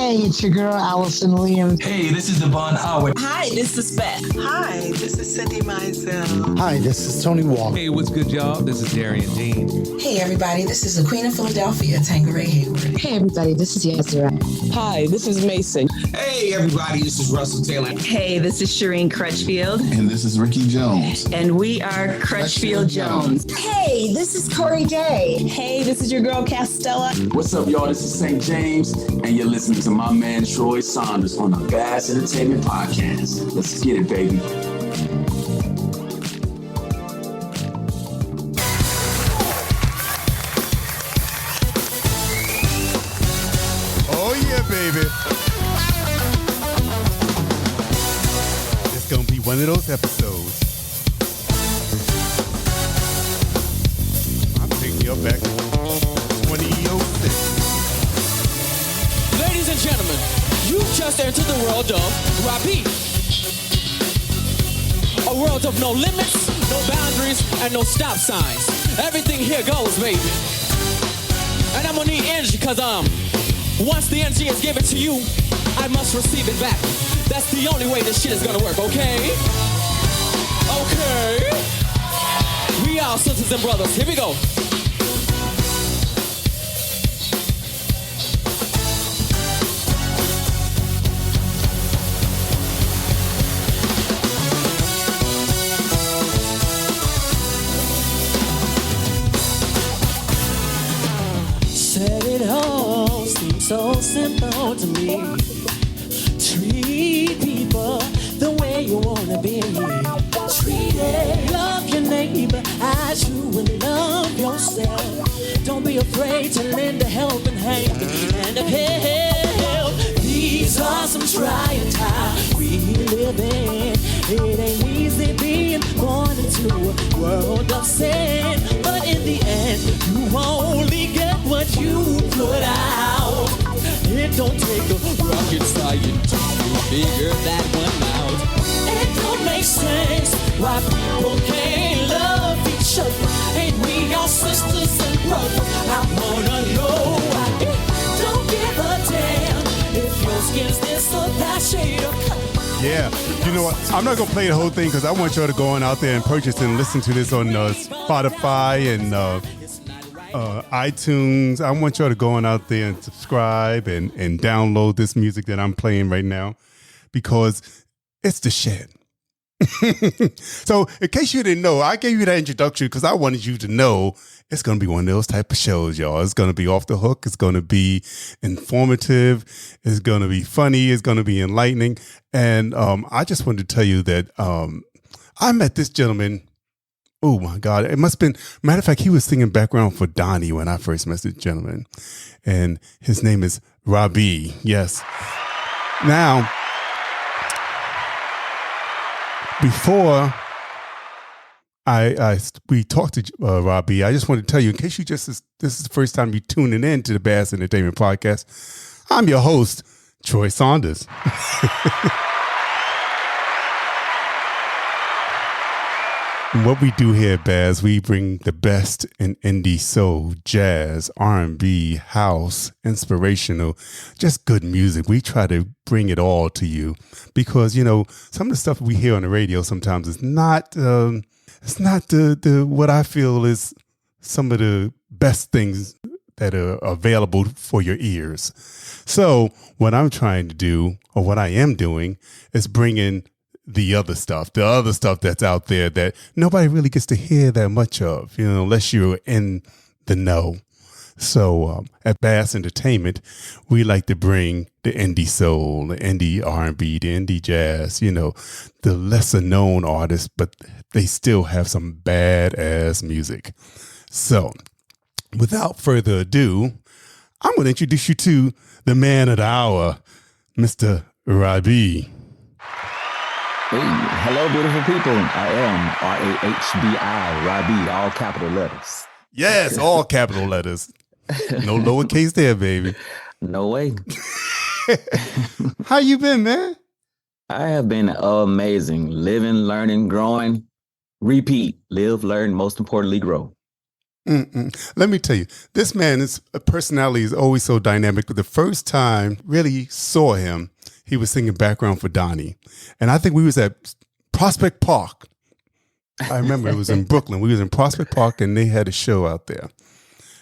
Hey, it's your girl, Allison Williams. Hey, this is Devon Howard. Hi, this is Beth. Hi, this is Cindy Mizell. Hi, this is Tony Walker. Hey, what's good, y'all? This is Darian Dean. Hey, everybody, this is the Queen of Philadelphia, Tangeray Hayward. Hey, everybody, this is Yasira. Hi, this is Mason. Hey, everybody, this is Russell Taylor. Hey, this is Shireen Crutchfield. And this is Ricky Jones. And we are Crutchfield Jones. Hey, this is Corey Day. Hey, this is your girl, Castella. What's up, y'all? This is St. James, and you're listening to my man, Troy Saunders, on the Bass Entertainment Podcast. Let's get it, baby. Oh, yeah, baby. It's going to be one of those episodes. I'm taking you back to 2006. Ladies and gentlemen, you've just entered the world of Rahbi. A world of no limits, no boundaries, and no stop signs. Everything here goes, baby. And I'm gonna need energy, cause once the energy is given to you, I must receive it back. That's the only way this shit is gonna work, okay? Okay. We are sisters and brothers. Here we go. Said it all seems so simple to me. Treat people the way you wanna be. Treat it, love your neighbor as you would love yourself. Don't be afraid to lend a helping hand and a help. These are some trying times we live in. It ain't easy being born into a world of sin, but in the end, you only get what you put out. It don't take a rocket scientist to figure that one out. It don't make sense why people can't love each other. Ain't we all sisters and brothers? I wanna know why. Don't give a damn if your skin's this or that shade of color. Yeah, you know what? I'm not going to play the whole thing because I want y'all to go on out there and purchase and listen to this on Spotify and iTunes. I want y'all to go on out there and subscribe and download this music that I'm playing right now because it's the shit. So in case you didn't know, I gave you that introduction because I wanted you to know it's going to be one of those type of shows, y'all. It's going to be off the hook. It's going to be informative. It's going to be funny. It's going to be enlightening. And I just wanted to tell you that I met this gentleman. Oh, my God. It must have been, matter of fact, he was singing background for Donnie when I first met this gentleman. And his name is Rahbi. Yes. Now, before we talked to Rahbi, I just wanted to tell you, in case this is the first time you're tuning in to the Bass Entertainment Podcast, I'm your host, Troy Saunders. And what we do here at Bass, we bring the best in indie soul, jazz, R&B, house, inspirational, just good music. We try to bring it all to you because, you know, some of the stuff we hear on the radio sometimes is not the what I feel is some of the best things that are available for your ears. So what I'm trying to do, or what I am doing, is bring in the other stuff that's out there that nobody really gets to hear that much of, you know, unless you're in the know. So at Bass Entertainment, we like to bring the indie soul, the indie R&B, the indie jazz, you know, the lesser known artists, but they still have some badass music. So without further ado, I'm going to introduce you to the man of the hour, Mr. Rahbi. Hey, hello, beautiful people. I am Rahbi, Rahbi, all capital letters. Yes, all capital letters. No lowercase there, baby. No way. How you been, man? I have been amazing. Living, learning, growing. Repeat. Live, learn, most importantly, grow. Let me tell you, this man's personality is always so dynamic. The first time really saw him, he was singing background for Donnie. And I think we was at Prospect Park. I remember it was in Brooklyn. We was in Prospect Park and they had a show out there.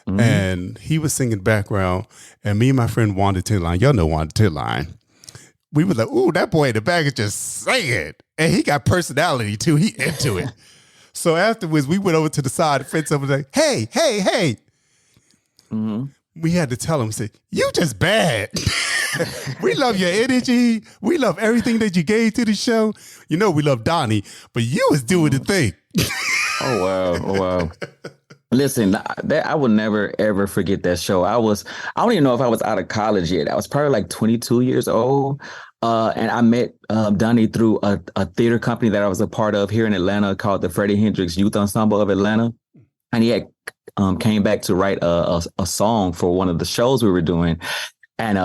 Mm-hmm. And he was singing background. And me and my friend Wanda Tidline, y'all know Wanda Tidline. We were like, ooh, that boy in the back is just singing. And he got personality too. He into it. So afterwards, we went over to the side, the fence over there. Hey. Mm-hmm. We had to tell him, we said, you just bad. We love your energy. We love everything that you gave to the show. You know, we love Donnie, but you was doing the thing. Oh, wow. Listen, I will never, ever forget that show. I don't even know if I was out of college yet. I was probably like 22 years old. And I met Donnie through a theater company that I was a part of here in Atlanta called the Freddie Hendrix Youth Ensemble of Atlanta. And he had came back to write a song for one of the shows we were doing. And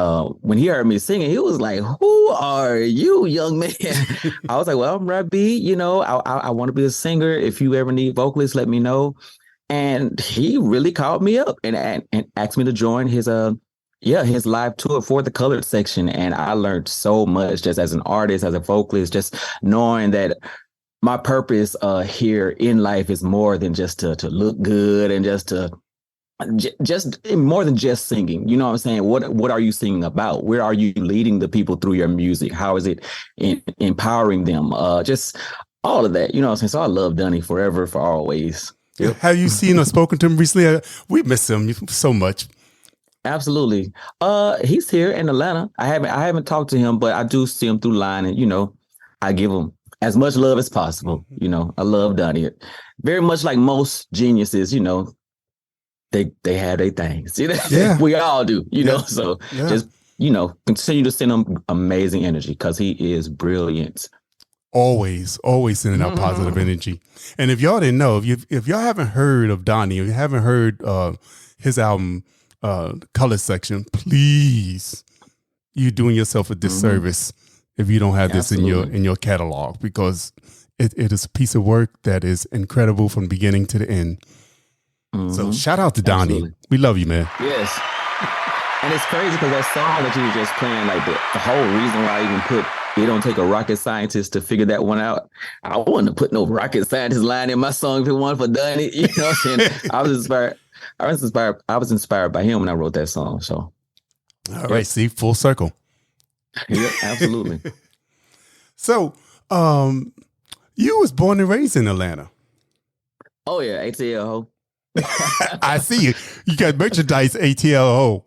when he heard me singing, he was like, who are you, young man? I was like, well, I'm Rahbi. You know, I want to be a singer. If you ever need vocalists, let me know. And he really called me up and asked me to join his live tour for the colored section. And I learned so much just as an artist, as a vocalist, just knowing that my purpose here in life is more than just to look good and just more than just singing. You know what I'm saying? What are you singing about? Where are you leading the people through your music? How is it empowering them? Just all of that. You know what I'm saying? So I love Donnie forever, for always. Yep. Have you seen or spoken to him recently? We miss him so much. Absolutely. He's here in Atlanta. I haven't talked to him, but I do see him through line, and I give him as much love as possible. I love Donnie. Very much like most geniuses, they have their things. Yeah. We all do, So just continue to send him amazing energy because he is brilliant. Always sending out positive energy. And if y'all didn't know, if y'all haven't heard of Donnie, if you haven't heard his album, Color Section, please, you're doing yourself a disservice if you don't have this in your catalog, because it is a piece of work that is incredible from beginning to the end. So shout out to Donnie. Absolutely. We love you, man. Yes. And it's crazy because that song that you were just playing, like the whole reason why I even put "It Don't Take a Rocket Scientist to Figure That One Out," I wouldn't have put no rocket scientist line in my song if it wasn't for Donnie. You know what I'm saying? I was inspired by him when I wrote that song. So, all right, see, full circle. Yeah, absolutely. So, you was born and raised in Atlanta. Oh yeah, ATL. I see you. You got merchandise ATL.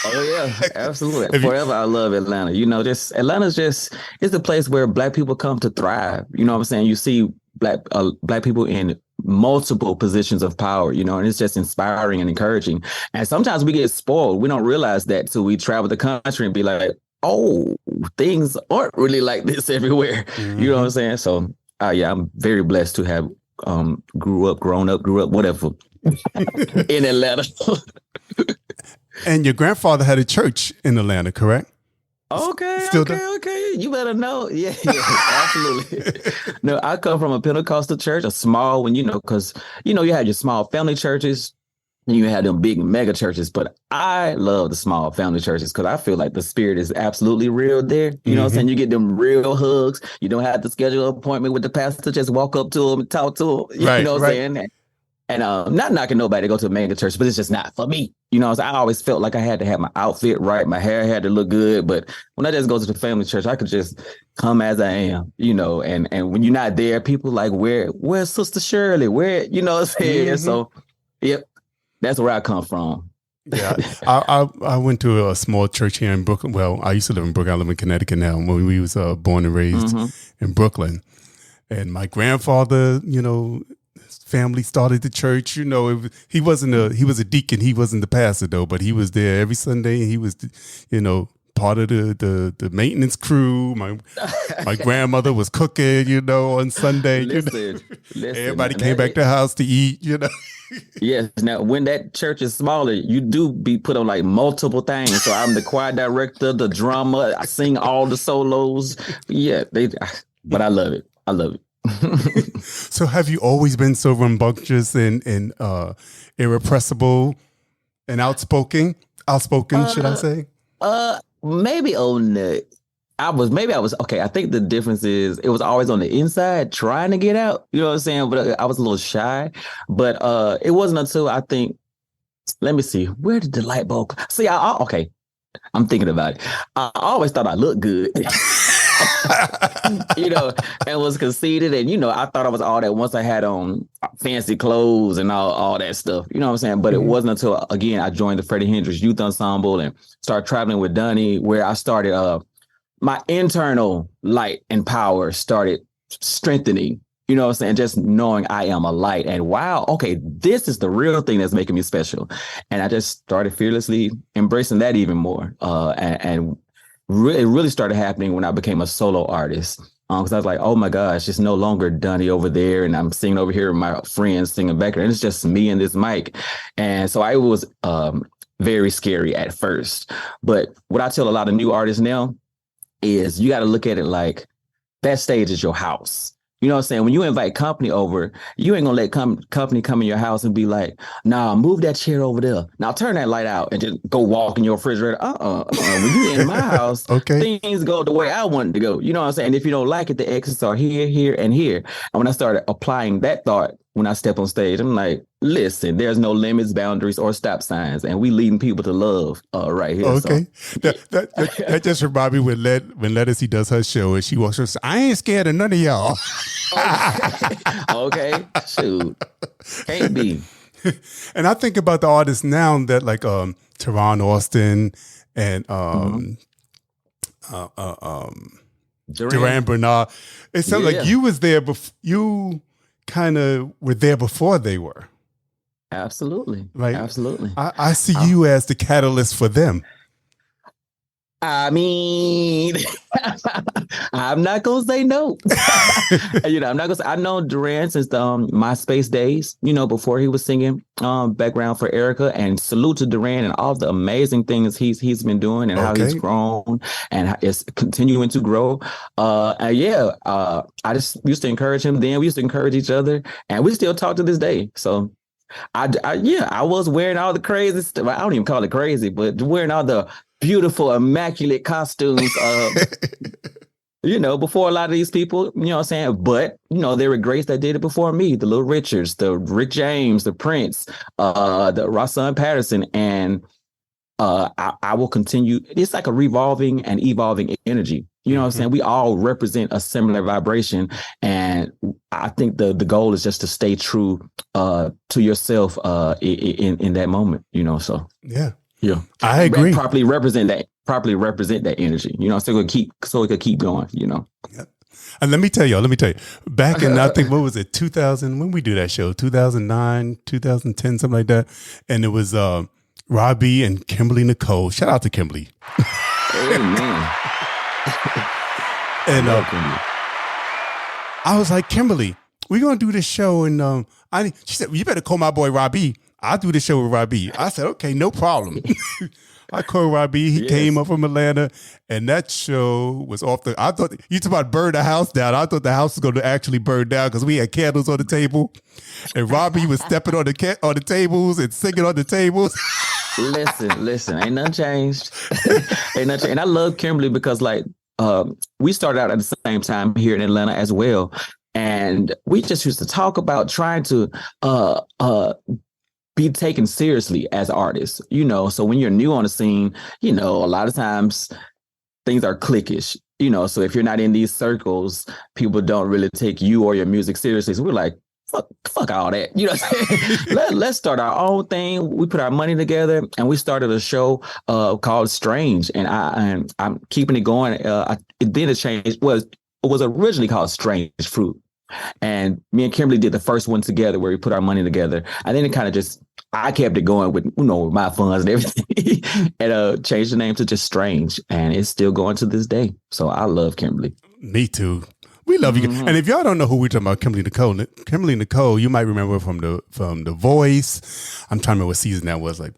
Oh yeah, absolutely. Forever, I love Atlanta. Atlanta's just it's the place where Black people come to thrive. You know what I'm saying? You see Black people in multiple positions of power, and it's just inspiring and encouraging. And sometimes we get spoiled. We don't realize that till we travel the country and be like, oh, things aren't really like this everywhere. Mm-hmm. You know what I'm saying? So, yeah, I'm very blessed to have grown up, whatever, in Atlanta. And your grandfather had a church in Atlanta, correct? Okay. You better know. Yeah, absolutely. No, I come from a Pentecostal church, a small one, because, you have your small family churches and you have them big mega churches. But I love the small family churches because I feel like the spirit is absolutely real there. You know what I'm saying? You get them real hugs. You don't have to schedule an appointment with the pastor. Just walk up to him and talk to him. You know what I'm saying? And not knocking nobody to go to a mega church, but it's just not for me. I always felt like I had to have my outfit right. My hair had to look good. But when I just go to the family church, I could just come as I am, and when you're not there, people like, where's Sister Shirley? Where, you know what I'm saying? So, yep, that's where I come from. Yeah, I went to a small church here in Brooklyn. Well, I used to live in Brooklyn. I live in Connecticut now. When we was born and raised in Brooklyn. And my grandfather, family started the church. He was a deacon. He wasn't the pastor though, but he was there every Sunday. And he was, part of the maintenance crew. My grandmother was cooking, on Sunday. Listen, everybody came back to the house to eat. Yes. Now, when that church is smaller, you do be put on like multiple things. So I'm the choir director, the drummer. I sing all the solos. Yeah, but I love it. So have you always been so rambunctious and irrepressible and outspoken, should I say? Maybe on the I was okay. I think the difference is it was always on the inside trying to get out. You know what I'm saying? But I was a little shy. But it wasn't until I think, let me see, where did the light bulb? See, okay. I'm thinking about it. I always thought I looked good. You know, and was conceited. And, you know, I thought I was all that once I had on fancy clothes and all that stuff. You know what I'm saying? But it wasn't until, again, I joined the Freddie Hendrix Youth Ensemble and started traveling with Dunny, where I started, my internal light and power started strengthening. You know what I'm saying? Just knowing I am a light and wow, okay, this is the real thing that's making me special. And I just started fearlessly embracing that even more. And it really started happening when I became a solo artist. Because I was like, oh my gosh, it's no longer Dunny over there. And I'm singing over here with my friends singing back there. And it's just me and this mic. And so I was very scary at first. But what I tell a lot of new artists now is you got to look at it like that stage is your house. You know what I'm saying? When you invite company over, you ain't gonna let company come in your house and be like, nah, move that chair over there. Now turn that light out and just go walk in your refrigerator. When you in my house, okay, things go the way I want it to go. You know what I'm saying? And if you don't like it, the exits are here, here, and here. And when I started applying that thought, when I step on stage, I'm like, listen, there's no limits, boundaries, or stop signs, and we leading people to love right here. Okay, so. that just reminds me when Lettucey does her show and she walks her. I ain't scared of none of y'all. Okay, shoot, can't be. And I think about the artists now that like Teron Austin and Duran Bernard. It sounds like you was there before you. Kind of were there before they were. Absolutely. Like, absolutely. I see you as the catalyst for them. I mean, I'm not gonna say no. You know, I'm not gonna say. I know Duran since the MySpace days. You know, before he was singing background for Erica. And salute to Duran and all the amazing things he's been doing and how he's grown and is continuing to grow. I just used to encourage him. Then we used to encourage each other, and we still talk to this day. So. I was wearing all the crazy stuff. I don't even call it crazy, but wearing all the beautiful, immaculate costumes, you know, before a lot of these people, you know what I'm saying? But, you know, there were greats that did it before me, the Little Richards, the Rick James, the Prince, the Rashawn Patterson, and I will continue. It's like a revolving and evolving energy. You know what I'm saying? We all represent a similar vibration. And I think the goal is just to stay true to yourself in that moment, you know, so. Yeah. Yeah. I agree. Properly represent that energy, you know, so it could keep going, you know. Yep. And let me tell you, back in, I think, what was it, 2000, when we do that show, 2009, 2010, something like that. And it was Rahbi and Kimberly Nicole. Shout out to Kimberly. Amen. And I was like, Kimberly, we're going to do this show. And she said, well, you better call my boy Rahbi. I'll do the show with Rahbi. I said, okay, no problem. I called Rahbi. He came up from Atlanta, and that show was off the. I thought you talk about burn the house down. I thought the house was going to actually burn down because we had candles on the table, and Rahbi was stepping on the tables and singing on the tables. Listen, ain't nothing changed. And I love Kimberly because like we started out at the same time here in Atlanta as well, and we just used to talk about trying to be taken seriously as artists, you know. So when you're new on the scene, you know, a lot of times things are cliquish, you know. So if you're not in these circles, people don't really take you or your music seriously. So we're like, fuck all that, you know. Let's start our own thing. We put our money together and we started a show called Strange, and I'm keeping it going. Then it changed. It was originally called Strange Fruit. And me and Kimberly did the first one together where we put our money together. And then it kind of just, I kept it going with, you know, my funds and everything and changed the name to just Strange. And it's still going to this day. So I love Kimberly. Me too. We love you. And if y'all don't know who we're talking about, Kimberly Nicole, you might remember from the Voice. I'm trying to remember what season that was, like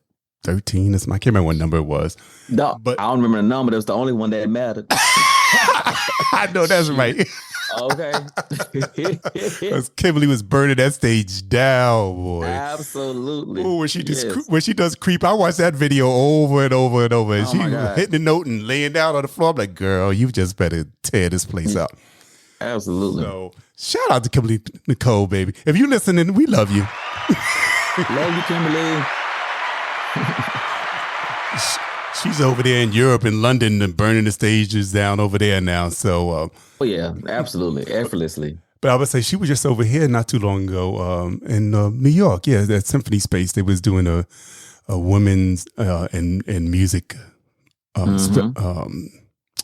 13 or something. I can't remember what number it was. No, but I don't remember the number. That was the only one that mattered. I know that's right. Okay. Because Kimberly was burning that stage down, boy. Absolutely. Ooh, when she does creep, I watch that video over and over and over. And she hitting the note and laying down on the floor. I'm like, girl, you just better tear this place up. Absolutely. So shout out to Kimberly Nicole, baby. If you listening, we love you. Love you, Kimberly. She's over there in Europe and London and burning the stages down over there now. So, oh yeah, absolutely, effortlessly. But I would say she was just over here not too long ago in New York. Yeah, that Symphony Space. They was doing a women's and music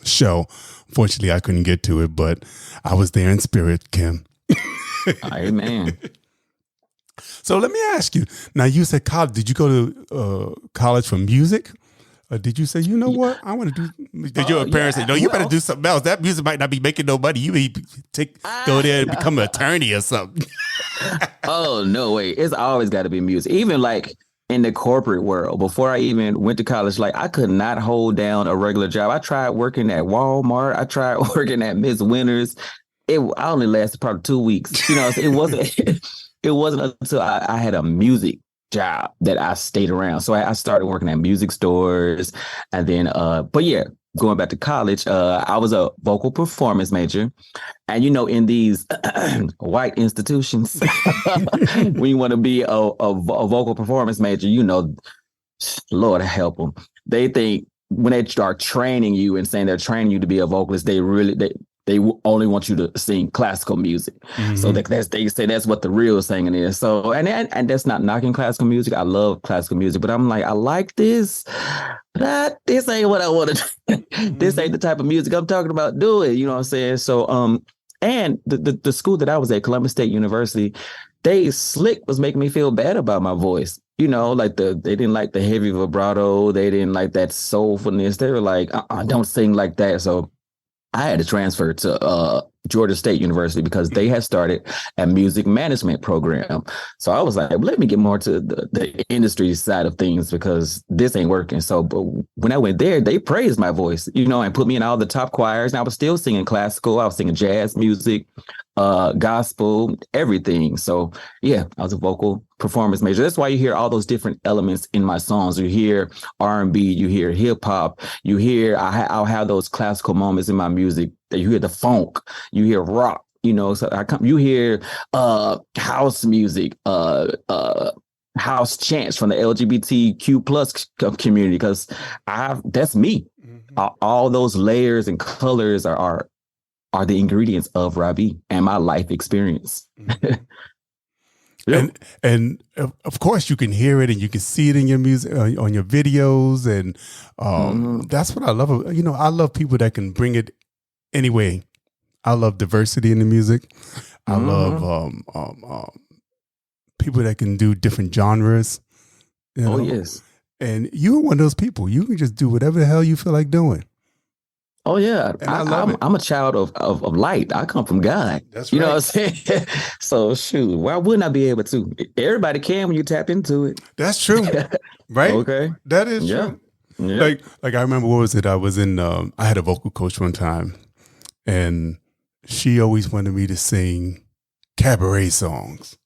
show. Fortunately, I couldn't get to it, but I was there in spirit, Kim. Amen. So let me ask you. Now, you said college. Did you go to college for music? Or did you say, you know what, I want to do? Did your parents say, no, you better do something else? That music might not be making no money. You may go there and become an attorney or something. Oh, no way. It's always got to be music. Even like in the corporate world, before I even went to college, like I could not hold down a regular job. I tried working at Walmart. I tried working at Miss Winters. I only lasted probably 2 weeks. You know, it wasn't until I had a music job that I stayed around. So I started working at music stores, and then but yeah, going back to college, I was a vocal performance major. And you know, in these white institutions, when you want to be a vocal performance major, you know, Lord help them. They think when they start training you and saying they're training you to be a vocalist, they only want you to sing classical music. Mm-hmm. So they say that's what the real singing is. So and that's not knocking classical music. I love classical music, but I'm like, I like this, but this ain't what I want to do. Mm-hmm. This ain't the type of music I'm talking about doing. You know what I'm saying? So and the school that I was at, Columbus State University, they was making me feel bad about my voice. You know, like they didn't like the heavy vibrato. They didn't like that soulfulness. They were like, don't sing like that. So I had to transfer to Georgia State University because they had started a music management program. So I was like, let me get more to the industry side of things because this ain't working. So but when I went there, they praised my voice, you know, and put me in all the top choirs. And I was still singing classical. I was singing jazz music, gospel, everything. So yeah, I was a vocal performance major. That's why you hear all those different elements in my songs. You hear R&B, you hear hip hop, you hear I'll have those classical moments in my music. You hear the funk, you hear rock, you know. So you hear house music, house chants from the LGBTQ plus community because that's me. Mm-hmm. All those layers and colors are the ingredients of Rahbi and my life experience. Mm-hmm. Yep. And of course you can hear it and you can see it in your music, on your videos. And that's what I love. You know, I love people that can bring it anyway. I love diversity in the music. I love people that can do different genres. You know? Oh, yes. And you're one of those people. You can just do whatever the hell you feel like doing. Oh yeah, I'm a child of light. I come from God. That's right. You know what I'm saying? So shoot, why wouldn't I be able to? Everybody can when you tap into it. That's true, right? Okay, that is true. Yeah. Like I remember, what was it? I was in. I had a vocal coach one time, and she always wanted me to sing cabaret songs.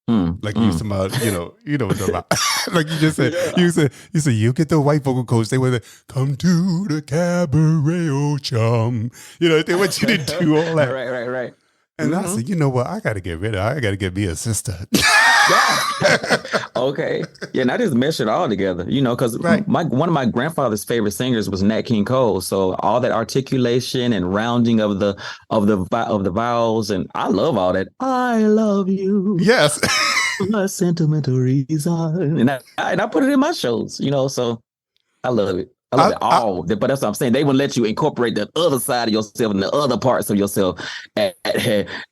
Like you used about, you know what I'm about. Like you just said, you said you get the white vocal coach. They were come to the cabaret, oh chum. You know, they want you to do all that. Right. And I said, you know what? I got to get rid of it. I got to get me a sister. Okay. Yeah, and I just mesh it all together, you know, because one of my grandfather's favorite singers was Nat King Cole. So all that articulation and rounding of the vowels, and I love all that. I love you. Yes. A sentimental reason. And I put it in my shows, you know, so I love it. I love it all. But that's what I'm saying. They wouldn't let you incorporate the other side of yourself and the other parts of yourself at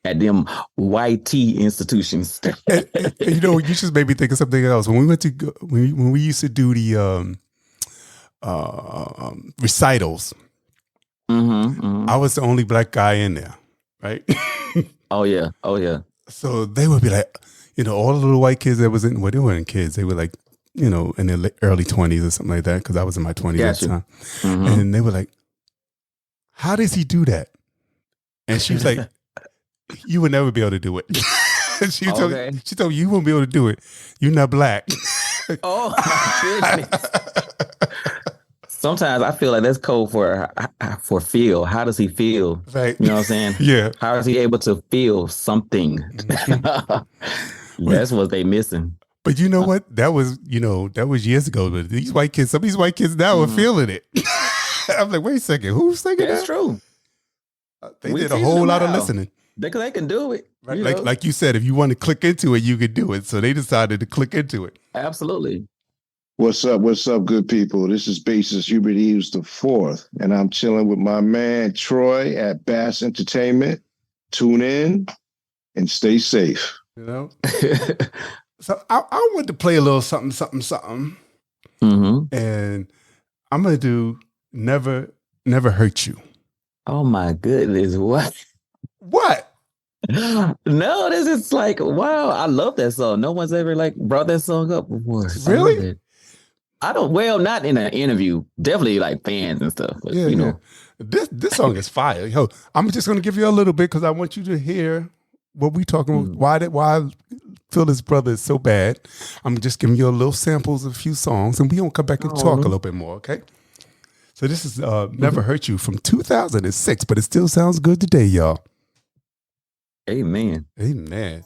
them YT institutions. and, you know, you just made me think of something else. When we went to when we used to do the recitals, I was the only black guy in there, right? Oh yeah. So they would be like, you know, all the little white kids that was in, well, they weren't kids. They were like, you know, in their early 20s or something like that, because I was in my 20s at the time. And they were like, how does he do that? And she was like, you would never be able to do it. she told me, you won't be able to do it. You're not black. Oh, my goodness. Sometimes I feel like that's code for feel. How does he feel? Right. You know what I'm saying? Yeah. How is he able to feel something? That's what they missing. But you know what? That was years ago. But some of these white kids now are feeling it. I'm like, wait a second, who's thinking that? That's true. They did a whole lot of listening. They can do it. Right. Like you said, if you want to click into it, you could do it. So they decided to click into it. Absolutely. What's up, good people? This is Bassist Hubert Eves the Fourth, and I'm chilling with my man Troy at Bass Entertainment. Tune in and stay safe. You know. So I want to play a little something. Mm-hmm. And I'm gonna do Never Hurt You. Oh my goodness! What? No, this is like, wow! I love that song. No one's ever like brought that song up before. Really? Not in an interview. Definitely like fans and stuff. But, you know, this song is fire. Yo, I'm just gonna give you a little bit because I want you to hear what we talking about. Why I feel this brother is so bad. I'm just giving you a little samples of a few songs, and we gonna come back and talk a little bit more. Okay. So this is Never Hurt You from 2006, but it still sounds good today, y'all. Amen. Amen.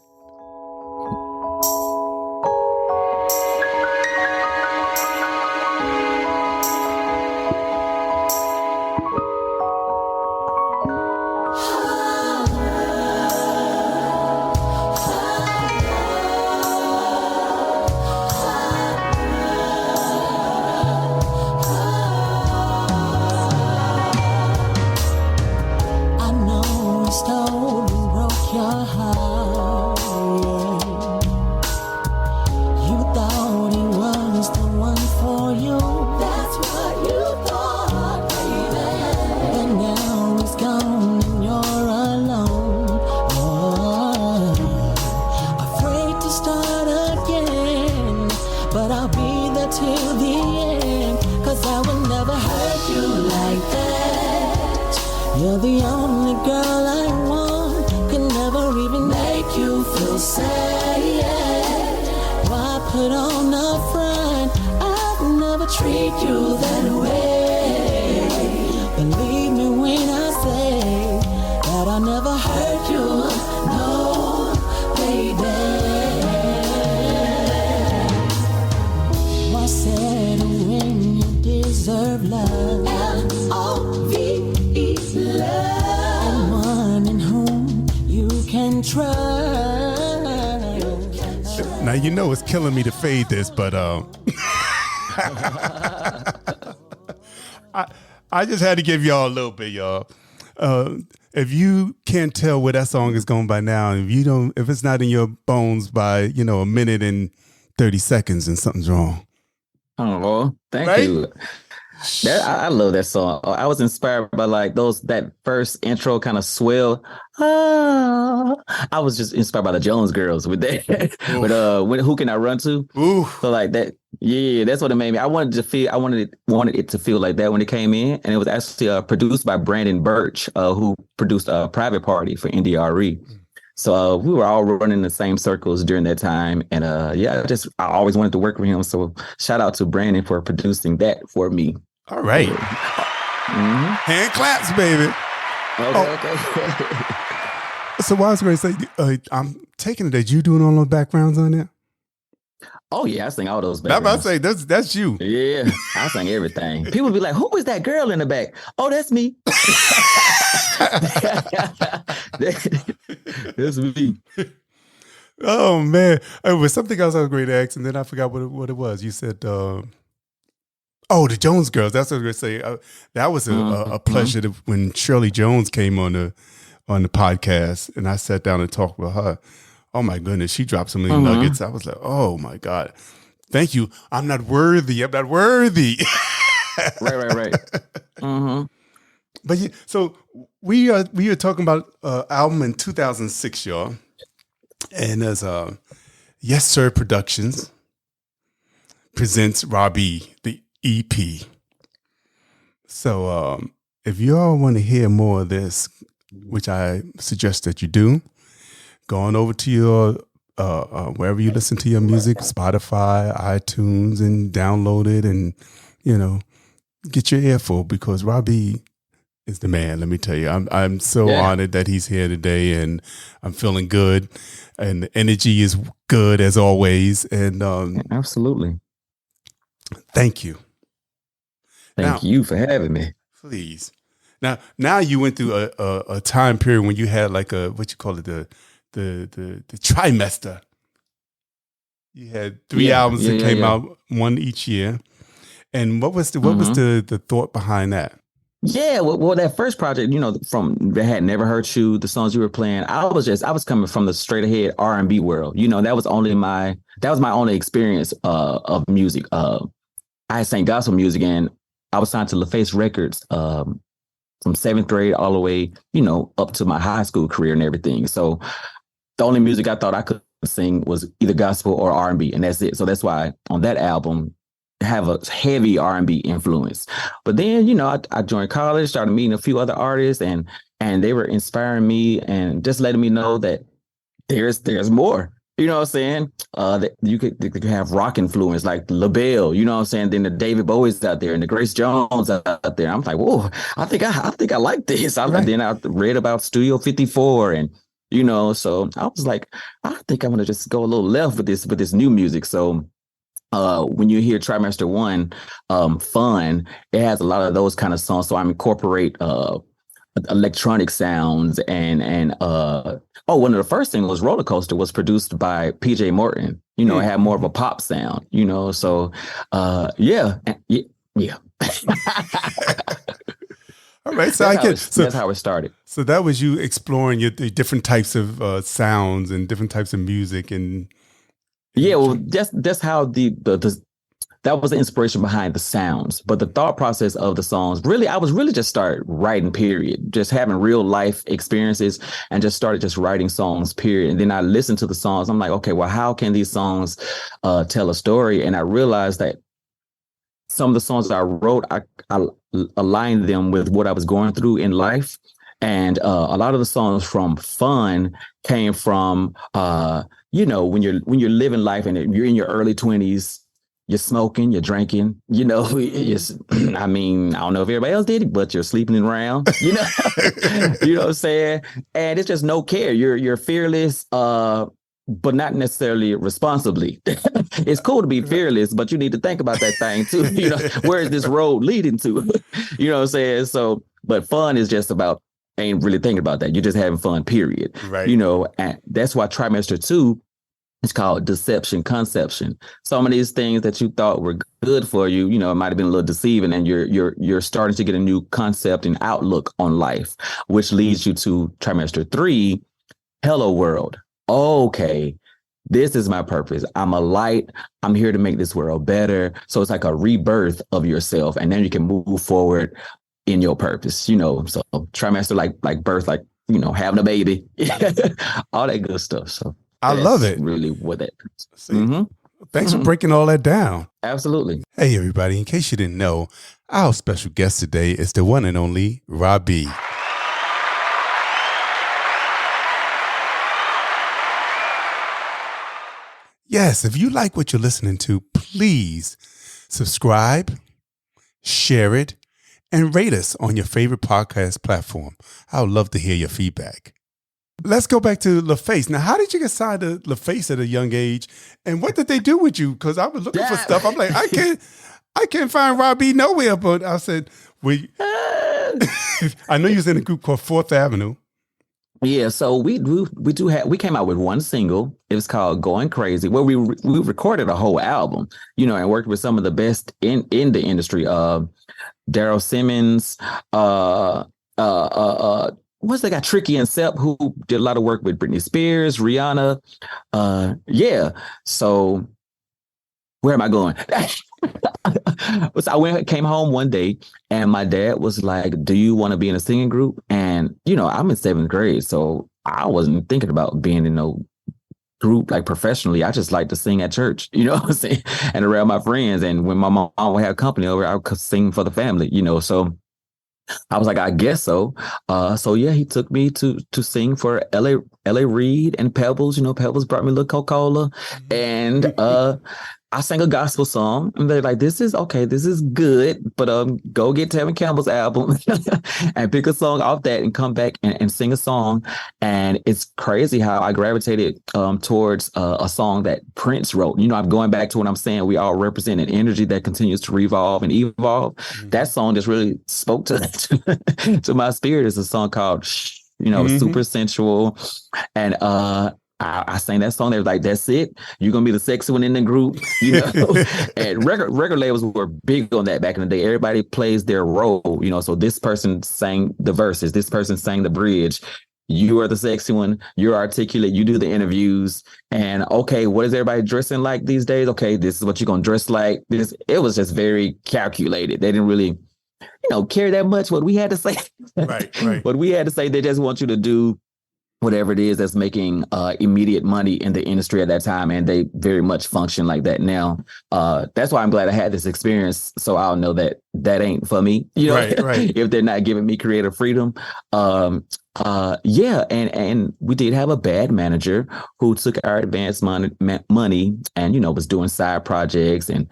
You're the only girl I want. Could never even make you feel sad. Why put on a front? I'd never treat you that way. Believe me when I say that I never hurt you. No, baby. Why settle when you deserve love? L-O-V-E, love. And one in whom you can trust. Now you know it's killing me to fade this, but I just had to give y'all a little bit, y'all. If you can't tell where that song is going by now, if it's not in your bones by a minute and 30 seconds, then something's wrong. Oh, thank you. I love that song. I was inspired by like that first intro kind of swell. I was just inspired by the Jones Girls with that. With Who Can I Run To? Ooh. So like that, yeah, that's what it made me. I wanted it to feel like that when it came in, and it was actually produced by Brandon Birch, who produced Private Party for NDRE. So we were all running the same circles during that time. And I always wanted to work with him. So shout out to Brandon for producing that for me. All right. Mm-hmm. Hand claps, baby. Okay. So what I was going to say, I'm taking it that you doing all those backgrounds on there? Oh, yeah. I sing all those backgrounds. I'm about to say, that's you. Yeah. I sing everything. People be like, who is that girl in the back? Oh, that's me. That's me. Oh man, it was something else I was going to ask, and then I forgot what it was. You said, the Jones Girls. That's what I was going to say. That was a pleasure when Shirley Jones came on the podcast, and I sat down and talked with her. Oh my goodness, she dropped so many nuggets. I was like, oh my God, thank you. I'm not worthy. Right. Mm-hmm. But yeah, so we are talking about album in 2006, y'all, and as Yes Sir Productions presents Rahbi, the EP. So if y'all want to hear more of this, which I suggest that you do, go on over to your wherever you listen to your music, Spotify, iTunes, and download it, and get your earful, because Rahbi is the man. Let me tell you, I'm so honored that he's here today, and I'm feeling good, and the energy is good as always. And absolutely, thank you. Thank you for having me. Please. Now you went through a time period when you had like what you call it, the trimester. You had 3 albums that came out, one each year. And what was the thought behind that? Yeah, well, that first project, from that had Never Hurt You, the songs you were playing, I was coming from the straight ahead R&B world. That was my only experience of music. I sang gospel music, and I was signed to LaFace Records from 7th grade all the way, up to my high school career and everything. So the only music I thought I could sing was either gospel or R&B, and that's it. So that's why on that album have a heavy R&B influence. But then, I joined college, started meeting a few other artists, and they were inspiring me and just letting me know that there's more. You know what I'm saying? That you could have rock influence like LaBelle, you know what I'm saying? Then the David Bowie's out there and the Grace Jones out there. I'm like, whoa, I think I like this. Then I read about Studio 54, and so I was like, I think I'm gonna just go a little left with this new music. So when you hear Trimester 1, Fun, it has a lot of those kind of songs. So I incorporate electronic sounds and one of the first singles, Roller Coaster, was produced by PJ Morton. It had more of a pop sound, so yeah. All right, so that's how it started. So that was you exploring the different types of sounds and different types of music, and well, that's how that was the inspiration behind the sounds. But the thought process of the songs, I was really just started writing, period. Just having real life experiences and just started just writing songs, period. And then I listened to the songs. I'm like, okay, well, how can these songs tell a story? And I realized that some of the songs I wrote, I aligned them with what I was going through in life. And a lot of the songs from Fun came from, when you're living life and you're in your early 20s, you're smoking, you're drinking, I don't know if everybody else did it, but you're sleeping around, you know what I'm saying? And it's just no care. You're fearless, but not necessarily responsibly. It's cool to be fearless, but you need to think about that thing too. Where is this road leading to? You know what I'm saying? So, but fun is just about, ain't really thinking about that. You're just having fun, period. Right. And that's why Trimester 2 is called Deception Conception. Some of these things that you thought were good for you, it might have been a little deceiving, and you're starting to get a new concept and outlook on life, which leads you to Trimester 3, Hello World. Okay, this is my purpose. I'm a light. I'm here to make this world better. So it's like a rebirth of yourself, and then you can move forward in your purpose, So trimester, like birth, like, having a baby, all that good stuff. So I love it. Really what that is. Mm-hmm. Thanks for breaking all that down. Absolutely. Hey, everybody. In case you didn't know, our special guest today is the one and only Rahbi. Yes, if you like what you're listening to, please subscribe, share it, and rate us on your favorite podcast platform. I would love to hear your feedback. Let's go back to LaFace. Now, how did you get signed to LaFace at a young age? And what did they do with you? Because I was looking for stuff. I'm like, I can't find Rahbi nowhere. But I said, I know you was in a group called 4th Avenue. Yeah, so we came out with one single. It was called Going Crazy, where we recorded a whole album, and worked with some of the best in the industry. Daryl Simmons, what's that guy, Tricky and Sepp, who did a lot of work with Britney Spears, Rihanna. So where am I going? So I came home one day, and my dad was like, do you want to be in a singing group? And, I'm in 7th grade, so I wasn't thinking about being in no group like professionally. I just like to sing at church, what I'm saying? And around my friends. And when my mom would have company over, I could sing for the family, So I was like, I guess so. So yeah, he took me to sing for LA Reid and Pebbles. Pebbles brought me a little Coca-Cola, and I sang a gospel song, and they're like, this is good, but go get Tevin Campbell's album and pick a song off that and come back and sing a song. And it's crazy how I gravitated towards a song that Prince wrote. I'm going back to what I'm saying. We all represent an energy that continues to revolve and evolve. Mm-hmm. That song just really spoke to my spirit. It's a song called Shh, super sensual. And I sang that song. They were like, that's it. You're going to be the sexy one in the group. And record labels were big on that back in the day. Everybody plays their role, so this person sang the verses. This person sang the bridge. You are the sexy one. You're articulate. You do the interviews. And okay, what is everybody dressing like these days? Okay, this is what you're going to dress like. It was just very calculated. They didn't really, care that much what we had to say. Right. What we had to say, they just want you to do whatever it is that's making immediate money in the industry at that time. And they very much function like that now. That's why I'm glad I had this experience. So I'll know that ain't for me, right. If they're not giving me creative freedom. Yeah. And we did have a bad manager who took our advance money and, was doing side projects and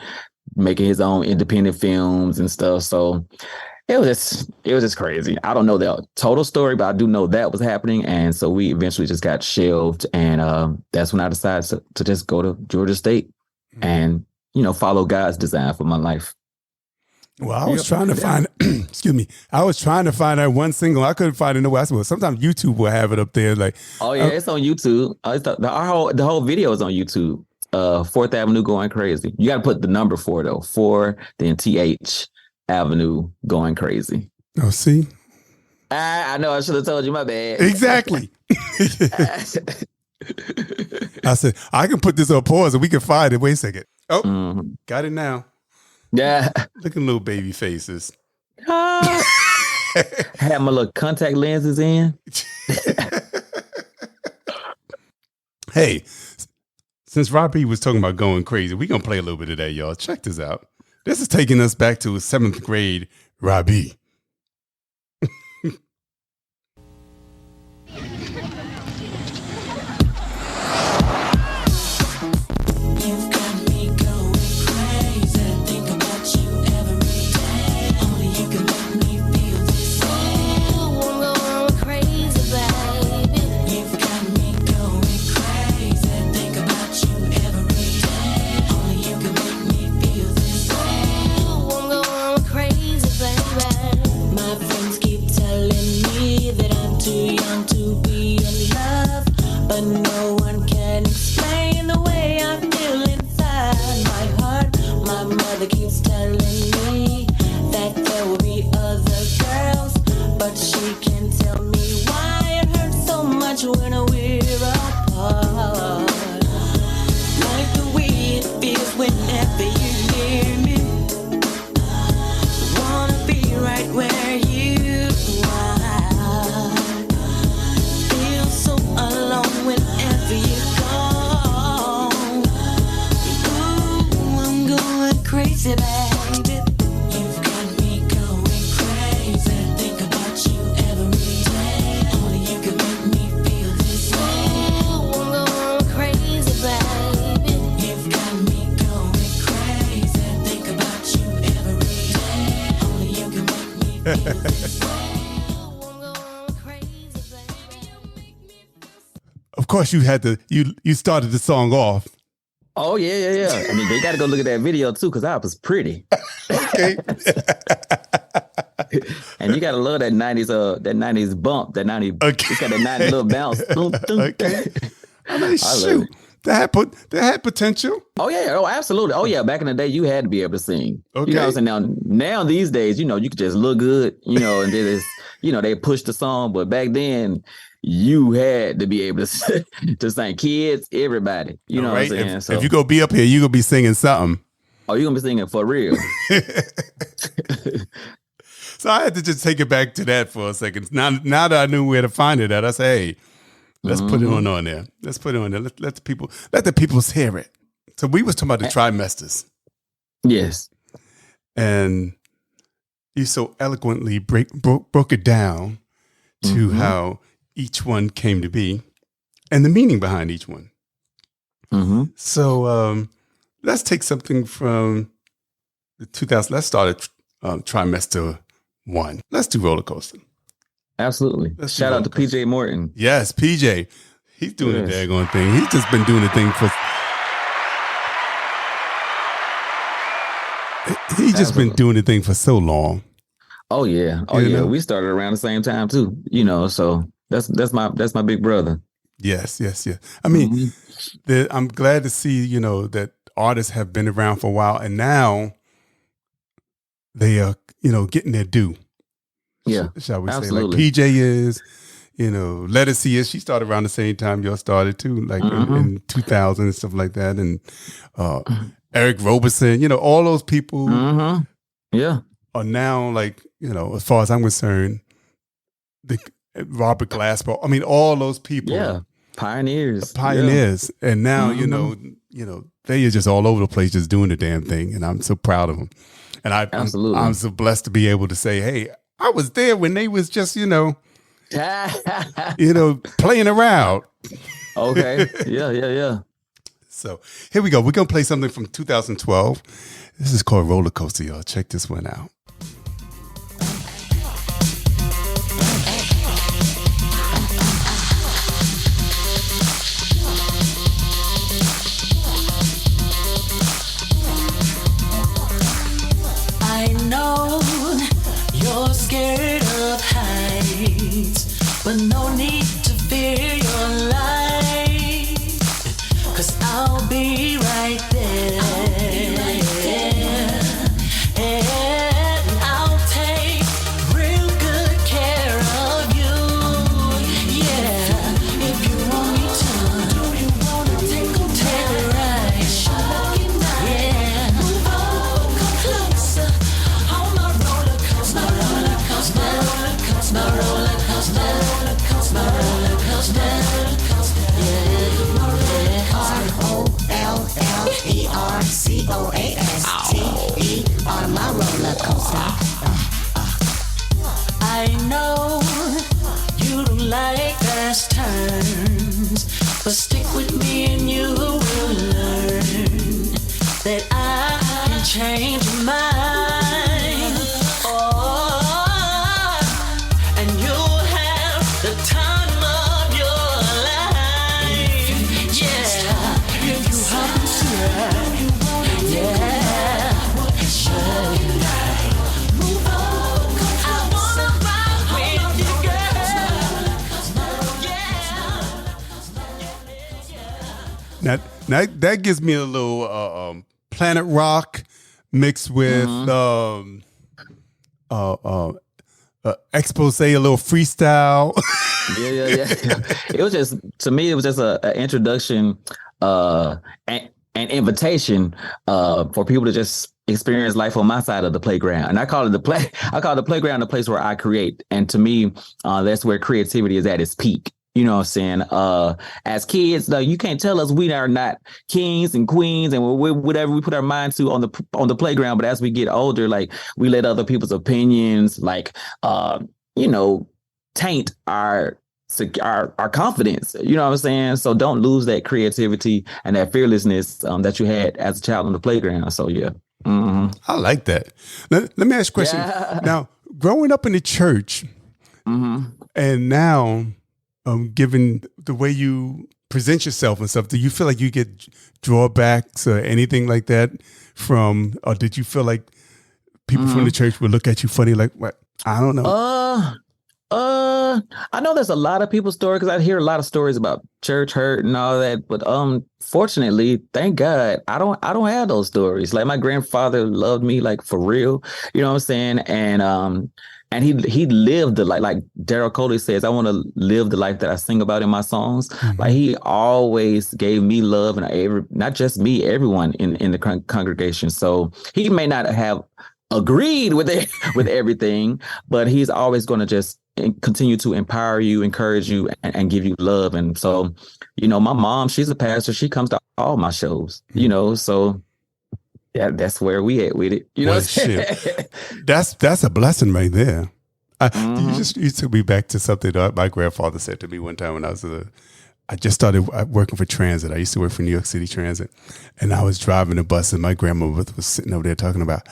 making his own independent films and stuff. So it was just crazy. I don't know the total story, but I do know that was happening. And so we eventually just got shelved. And that's when I decided to just go to Georgia State and, follow God's design for my life. Well, I was trying to find, excuse me, I was trying to find that one single. I couldn't find it nowhere else. Well, sometimes YouTube will have it up there. Like, oh yeah, it's on YouTube. The whole video is on YouTube. 4th Avenue Going Crazy. You got to put the number 4 though. 4, then TH Avenue Going Crazy. Oh, see? I know I should have told you, my bad. Exactly. I said, I can put this on pause and we can find it. Wait a second. Oh, got it now. Yeah. Look at little baby faces. Had my little contact lenses in. Hey, since Rahbi was talking about going crazy, we're going to play a little bit of that, y'all. Check this out. This is taking us back to 7th grade Rahbi. Of course, you had to. You started the song off. Oh yeah. I mean, they got to go look at that video too, because I was pretty. Okay. And you gotta love that '90s bump, that '90s. Okay. It's got that '90s little bounce. Okay. I mean, shoot. That had potential. Oh yeah. Oh, absolutely. Oh yeah. Back in the day, you had to be able to sing. Okay. You know what I'm saying? Now these days, you could just look good, and then it's, they push the song. But back then, you had to be able to sing. Kids, everybody. You know right. what I'm saying? If you go be up here, you gonna be singing something. Oh, you're gonna be singing for real. So I had to just take it back to that for a second. Now that I knew where to find it at, I said, hey, let's put it on there. Let's put it on there. Let the people hear it. So we was talking about the trimesters. Yes. And you so eloquently broke it down to how each one came to be and the meaning behind each one. So let's take something from the 2000. Let's start at trimester 1. Let's do Roller Coaster. Absolutely. Shout out to PJ Morton. Yes, PJ. He's doing a daggone thing. He's just been doing the thing for. He's just been doing the thing for so long. Oh yeah, we started around the same time too. So that's my big brother. Yes. I mean, I'm glad to see that artists have been around for a while, and now they are getting their due. Yeah, shall we absolutely. say? Like PJ is, Lettucey is. She started around the same time y'all started too, like in 2000 and stuff like that, and Eric Roberson. All those people. Yeah. Are now as far as I'm concerned, the Robert Glasper. I mean, all those people. Yeah, pioneers. Yeah. And now they are just all over the place, just doing the damn thing, and I'm so proud of them. And I'm so blessed to be able to say, hey, I was there when they was just playing around. Okay. Yeah. So here we go. We're gonna play something from 2012. This is called Roller Coaster, y'all. Check this one out. I know you're scared of heights, but no need to fear your life, 'cause I'll be right there. And I'll take real good care of you. Yeah, if you want me to. Do you wanna take a ride? Yeah, move on, come closer. On my roller coaster, roller coaster, roller coaster, roller coaster, roller coaster, roller coaster, roller coaster. Yeah, ROLLERCOASTER, my roller coaster. I know you don't like fast turns, but stick with me and you will learn that I can change your mind. Oh, and you'll have the time of your life. Yeah, if you have to ride. Yeah, move on, I wanna ride with you, girl. Yeah. Now that gives me a little Planet Rock mixed with expose, a little freestyle. Yeah. It was just, to me, it was just an introduction, an invitation for people to just experience life on my side of the playground. And I call it the playground, the place where I create. And to me, that's where creativity is at its peak. You know what I'm saying? As kids, though, you can't tell us we are not kings and queens and we're whatever we put our mind to on the playground. But as we get older, like, we let other people's opinions, taint our confidence. You know what I'm saying? So don't lose that creativity and that fearlessness that you had as a child on the playground. So yeah. I like that. Let me ask you a question. Yeah. Now, growing up in the church, and now, given the way you present yourself and stuff, do you feel like you get drawbacks or anything like that or did you feel like people from the church would look at you funny? Like, what? I don't know. I know there's a lot of people's stories, because I hear a lot of stories about church hurt and all that. But fortunately, thank God, I don't have those stories. Like, my grandfather loved me, like, for real. You know what I'm saying? And he lived the life, like Daryl Coley says, I want to live the life that I sing about in my songs. Like, he always gave me love, and not just me, everyone in the congregation. So he may not have agreed with everything, but he's always going to just continue to empower you, encourage you, and give you love. And so, my mom, she's a pastor. She comes to all my shows, so that's where we at with it. You know Well, what I'm saying? shit. That's a blessing right there. You took me back to something that my grandfather said to me one time when I just started working for transit. I used to work for New York City Transit, and I was driving the bus, and my grandmother was sitting over there talking about,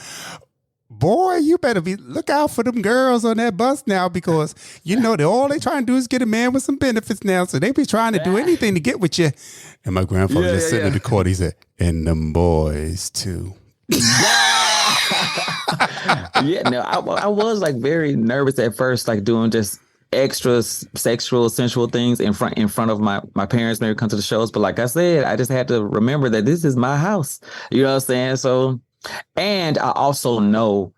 boy, you better look out for them girls on that bus now, because all they trying to do is get a man with some benefits now, so they be trying to do anything to get with you. And my grandfather just sitting in the court, he said, and them boys too. I was like very nervous at first, like doing just extra sexual, sensual things in front of my parents when they come to the shows. But like I said, I just had to remember that this is my house. You know what I'm saying? So, and I also know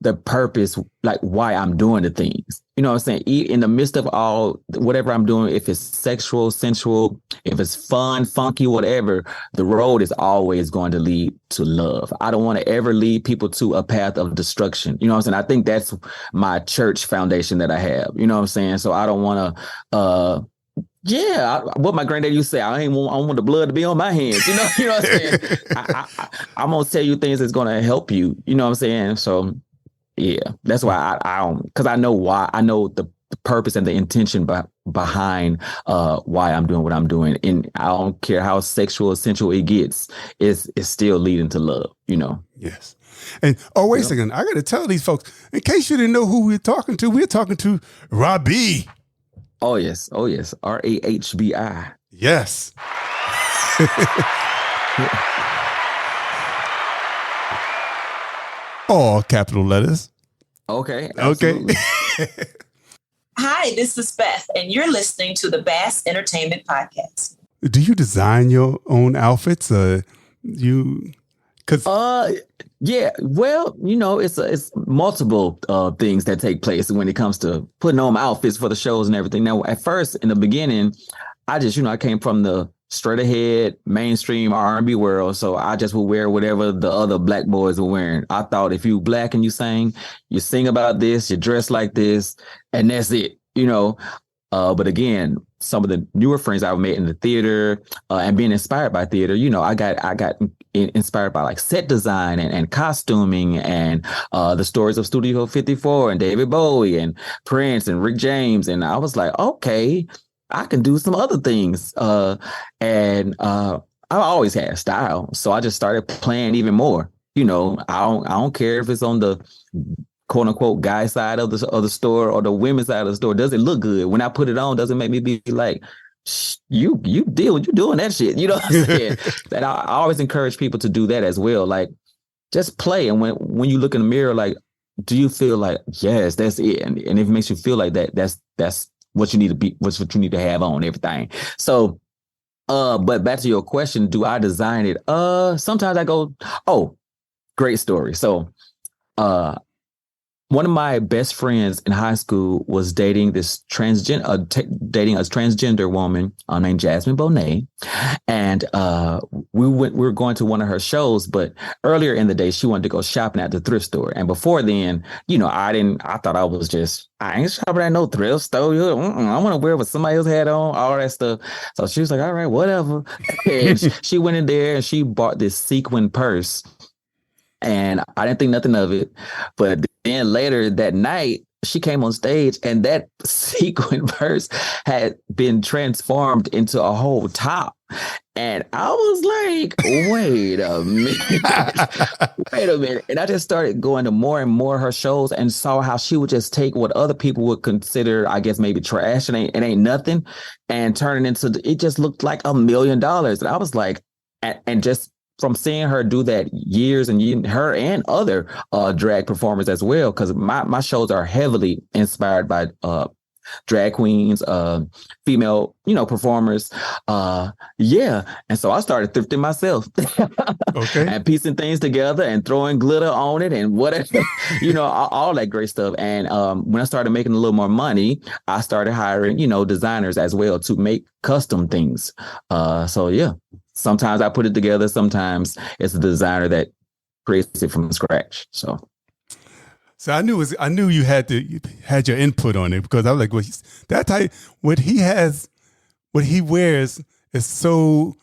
the purpose, like why I'm doing the things. You know what I'm saying? In the midst of all, whatever I'm doing, if it's sexual, sensual, if it's fun, funky, whatever, the road is always going to lead to love. I don't want to ever lead people to a path of destruction. You know what I'm saying? I think that's my church foundation that I have. You know what I'm saying? So I don't want to, what my granddaddy used to say, I want the blood to be on my hands. You know what I'm saying? I'm going to tell you things that's going to help you. You know what I'm saying? So yeah, that's why I don't, because I know why. I know the purpose and the intention behind why I'm doing what I'm doing. And I don't care how sexual, sensual it gets, it's still leading to love, Yes. And wait a second, I got to tell these folks, in case you didn't know who we're talking to Rahbi. Oh yes, Rahbi. Yes. All capital letters. Okay. Hi, this is Beth, and you're listening to the Bass Entertainment Podcast. Do you design your own outfits? Yeah. Well, it's multiple things that take place when it comes to putting on my outfits for the shows and everything. Now, at first, in the beginning, I just, I came from the straight ahead mainstream R&B world, so I just would wear whatever the other black boys were wearing. I thought if you black and you sing about this, you dress like this, and that's it, But again, some of the newer friends I've made in the theater and being inspired by theater, I got inspired by like set design and costuming and the stories of Studio 54 and David Bowie and Prince and Rick James. And I was like, okay, I can do some other things. And I always had style. So I just started playing even more. I don't care if it's on the quote unquote guy side of the store or the women's side of the store. Does it look good? When I put it on, does it make me be like, you deal with you doing that shit? You know what I'm saying? That I always encourage people to do that as well. Like just play. And when you look in the mirror, like, do you feel like, yes, that's it? And if it makes you feel like that, that's what you need to be, what you need to have on everything. So, but back to your question, do I design it? Sometimes I go, great story. So, one of my best friends in high school was dating this dating a transgender woman named Jasmine Bonet, and we were going to one of her shows. But earlier in the day, she wanted to go shopping at the thrift store, and before then, I thought I ain't shopping at no thrift store. I want to wear what somebody else had on, all that stuff. So she was like, all right, whatever. And she went in there and she bought this sequin purse. And I didn't think nothing of it. But then later that night, she came on stage and that sequin purse had been transformed into a whole top. And I was like, wait a minute. And I just started going to more and more of her shows and saw how she would just take what other people would consider, I guess, maybe trash and it ain't nothing, and turn it into, it just looked like $1 million. And I was like, and just from seeing her do that years and years, her and other drag performers as well, because my shows are heavily inspired by drag queens, female, performers. And so I started thrifting myself. Okay. And piecing things together and throwing glitter on it and whatever, all that great stuff. And when I started making a little more money, I started hiring, designers as well to make custom things. Sometimes I put it together. Sometimes it's a designer that creates it from scratch. So I knew you had your input on it, because I was like, well, that type, what he wears is so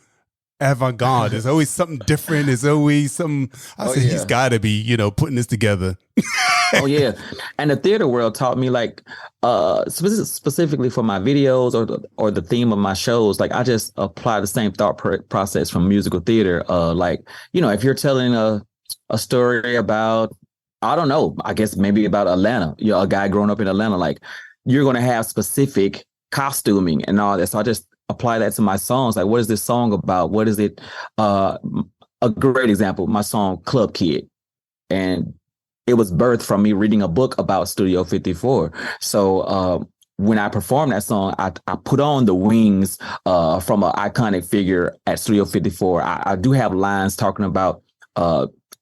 avant-garde. There's always something different. There's always some. He's got to be, putting this together. Oh yeah, and the theater world taught me like specifically for my videos or the theme of my shows. Like I just apply the same thought process from musical theater. If you're telling a story about, I don't know, I guess maybe about Atlanta, a guy growing up in Atlanta, like you're going to have specific costuming and all that. So I just apply that to my songs. Like, what is this song about? What is it? A great example, my song Club Kid. And it was birthed from me reading a book about Studio 54. So when I performed that song, I put on the wings from an iconic figure at Studio 54. I do have lines talking about,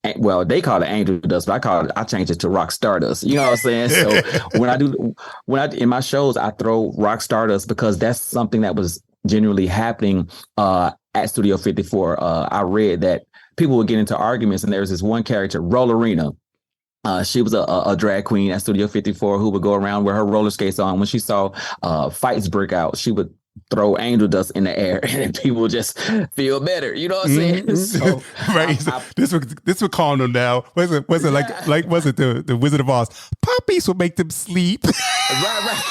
they call it angel dust, but I changed it to rock stardust. You know what I'm saying? So when I in my shows, I throw rock stardust because that's something that was genuinely happening at Studio 54. I read that people would get into arguments, and there was this one character, Rollerina. She was a drag queen at Studio 54 who would go around with her roller skates on. When she saw fights break out, she would throw angel dust in the air, and people would just feel better. You know what I'm saying? Mm-hmm. So, right. This would calm them down. Was it the Wizard of Oz? Puppies will make them sleep. Right.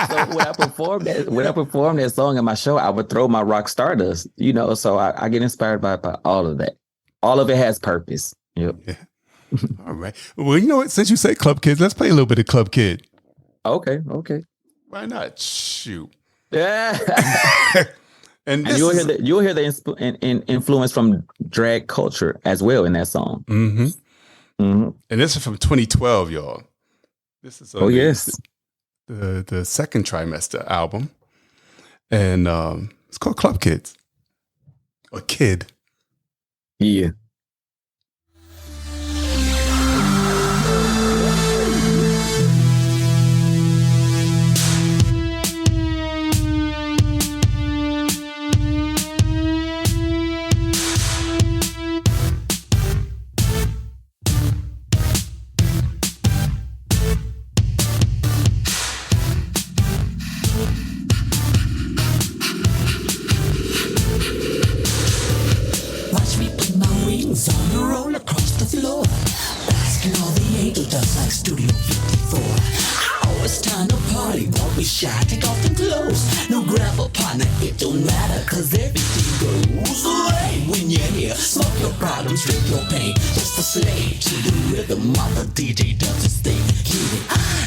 So when I performed that song in my show, I would throw my rock stardust. So I get inspired by all of that. All of it has purpose. Yep. Yeah. All right. Well, you know what? Since you say Club Kids, let's play a little bit of Club Kid. Okay. Why not? Shoot. Yeah. and you'll hear the influence from drag culture as well in that song. Mm-hmm. Mm-hmm. And this is from 2012, y'all. This is the second trimester album, and it's called Club Kids or Kid. Yeah. On the roll across the floor, basking all the angel dust like Studio 54. Oh, it's time to party, don't be shy, take off them clothes. No grab a partner, it don't matter, cause everything goes away when you're here. Smoke your problems, drink your pain, just a slave to the rhythm of the DJ does his thing.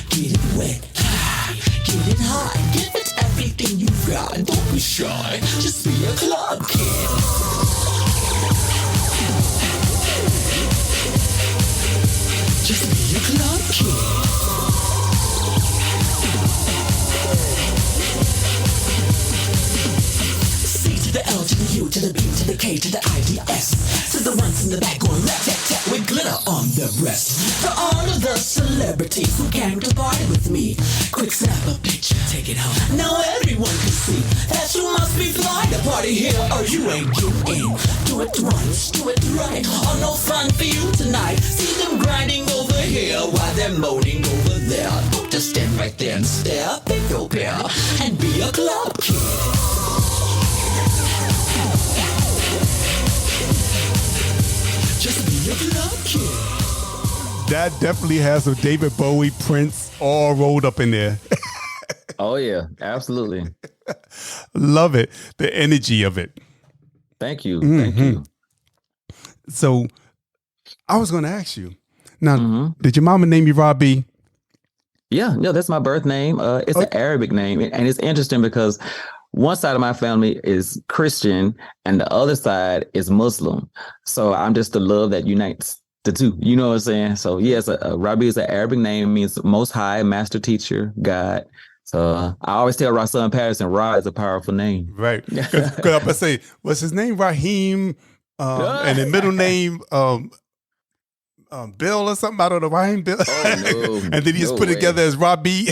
Get it wet, get it hot, give it everything you've got. Don't be shy, just be a club kid. Just be a club kid. C to the L to the U to the B to the K to the I to the S. To the ones in the back going rat tat tat with glitter on their breast. To all of the celebrities who came to party with me, quick snap a picture, take it home. Now everyone can see that you must be fly to party here or you ain't getting in. Do it once, do it right. Oh, no fun for you tonight. See them grinding over here while they're moaning over there. Don't just stand right there and stare, pick your pair, and be a club kid. Just be a club kid. That definitely has some David Bowie, Prince, all rolled up in there. Oh yeah, absolutely. Love it. The energy of it. Thank you. Mm-hmm. Thank you. So I was going to ask you now, did your mama name you Rahbi? Yeah, no, that's my birth name. It's an Arabic name. And it's interesting because one side of my family is Christian and the other side is Muslim. So I'm just the love that unites the two. You know what I'm saying? So yes, Rahbi is an Arabic name, means most high, master teacher, God. So I always tell Rasul Patterson, Ra is a powerful name. Right. Because I'm going to say, what's his name? Raheem, and the middle name, Bill or something. I don't know. Raheem Bill. Oh, no, and then he just put it together as Rahbi.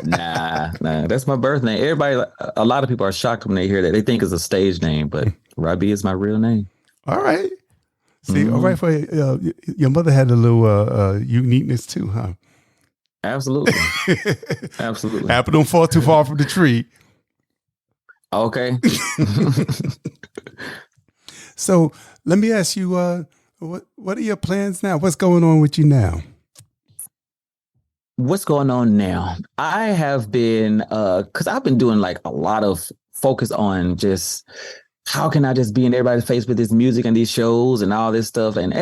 Nah. That's my birth name. Everybody, a lot of people are shocked when they hear that. They think it's a stage name, but Rahbi is my real name. All right. See, all right. For your mother had a little uniqueness too, huh? Absolutely. Absolutely. Apple don't fall too far from the tree. Okay. So let me ask you, what are your plans now? What's going on with you now? What's going on now? I have been, because I've been doing like a lot of focus on just how can I just be in everybody's face with this music and these shows and all this stuff. And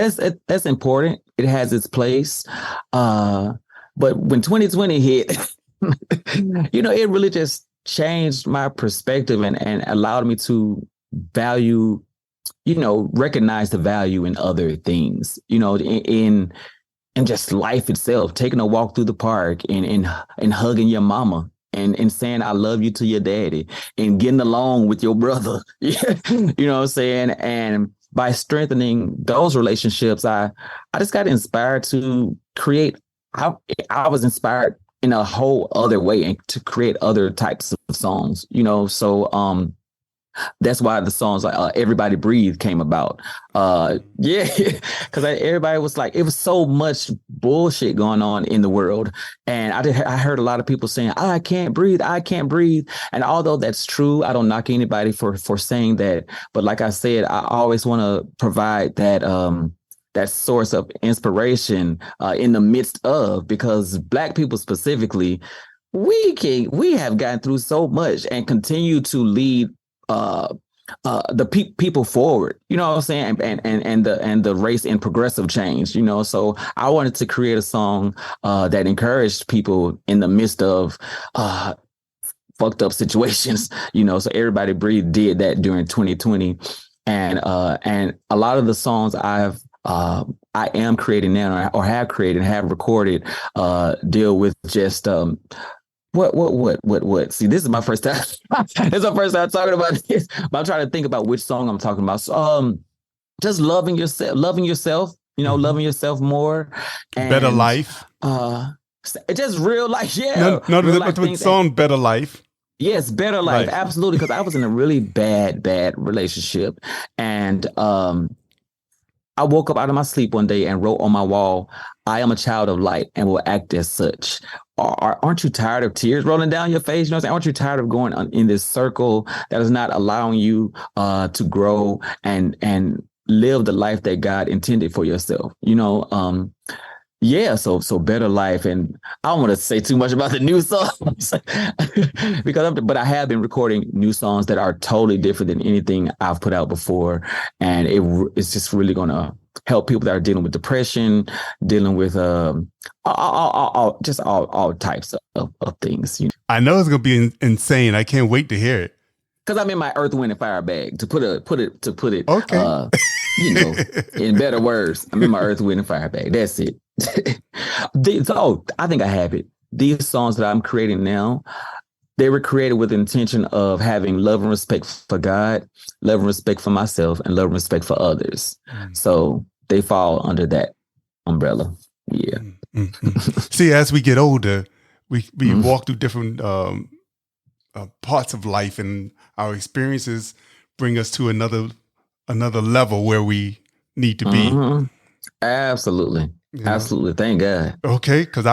that's important. It has its place. But when 2020 hit, it really just changed my perspective and allowed me to value, recognize the value in other things, in just life itself, taking a walk through the park and hugging your mama and saying, I love you to your daddy and getting along with your brother. You know what I'm saying? And by strengthening those relationships, I just got inspired to create. I was inspired in a whole other way and to create other types of songs, so that's why the songs like Everybody Breathe came about. Because everybody was like, it was so much bullshit going on in the world. And I heard a lot of people saying, I can't breathe. And although that's true, I don't knock anybody for saying that. But like I said, I always want to provide that that source of inspiration in the midst of, because Black people specifically, we have gotten through so much and continue to lead the people forward, you know what I'm saying, and the race and progressive change, so I wanted to create a song that encouraged people in the midst of fucked up situations, so Everybody Breathe did that during 2020, and a lot of the songs I am creating now or have created and have recorded deal with just What? See, this is my first time. This is my first time talking about this. But I'm trying to think about which song I'm talking about. So, just loving yourself, loving yourself more. And, Better Life. It's just real life. Yeah. No, the song Better Life. Yes, Better Life. Right. Absolutely. Because I was in a really bad relationship. And I woke up out of my sleep one day and wrote on my wall, I am a child of light and will act as such. Aren't you tired of tears rolling down your face? You know what I'm saying? Aren't you tired of going in this circle that is not allowing you to grow and live the life that God intended for yourself? So Better Life. And I don't want to say too much about the new songs but I have been recording new songs that are totally different than anything I've put out before. And it's just really going to help people that are dealing with depression, dealing with all types of things. I know it's going to be insane. I can't wait to hear it. Because I'm in my Earth, Wind, and Fire bag. To put it. Okay. In better words, I'm in my Earth, Wind, and Fire bag. That's it. I think I have it. These songs that I'm creating now, they were created with the intention of having love and respect for God, love and respect for myself, and love and respect for others. So they fall under that umbrella. Yeah. See, as we get older, we walk through different parts of life, and our experiences bring us to another level where we need to be. Absolutely. Yeah. Absolutely. Thank God. Okay. Because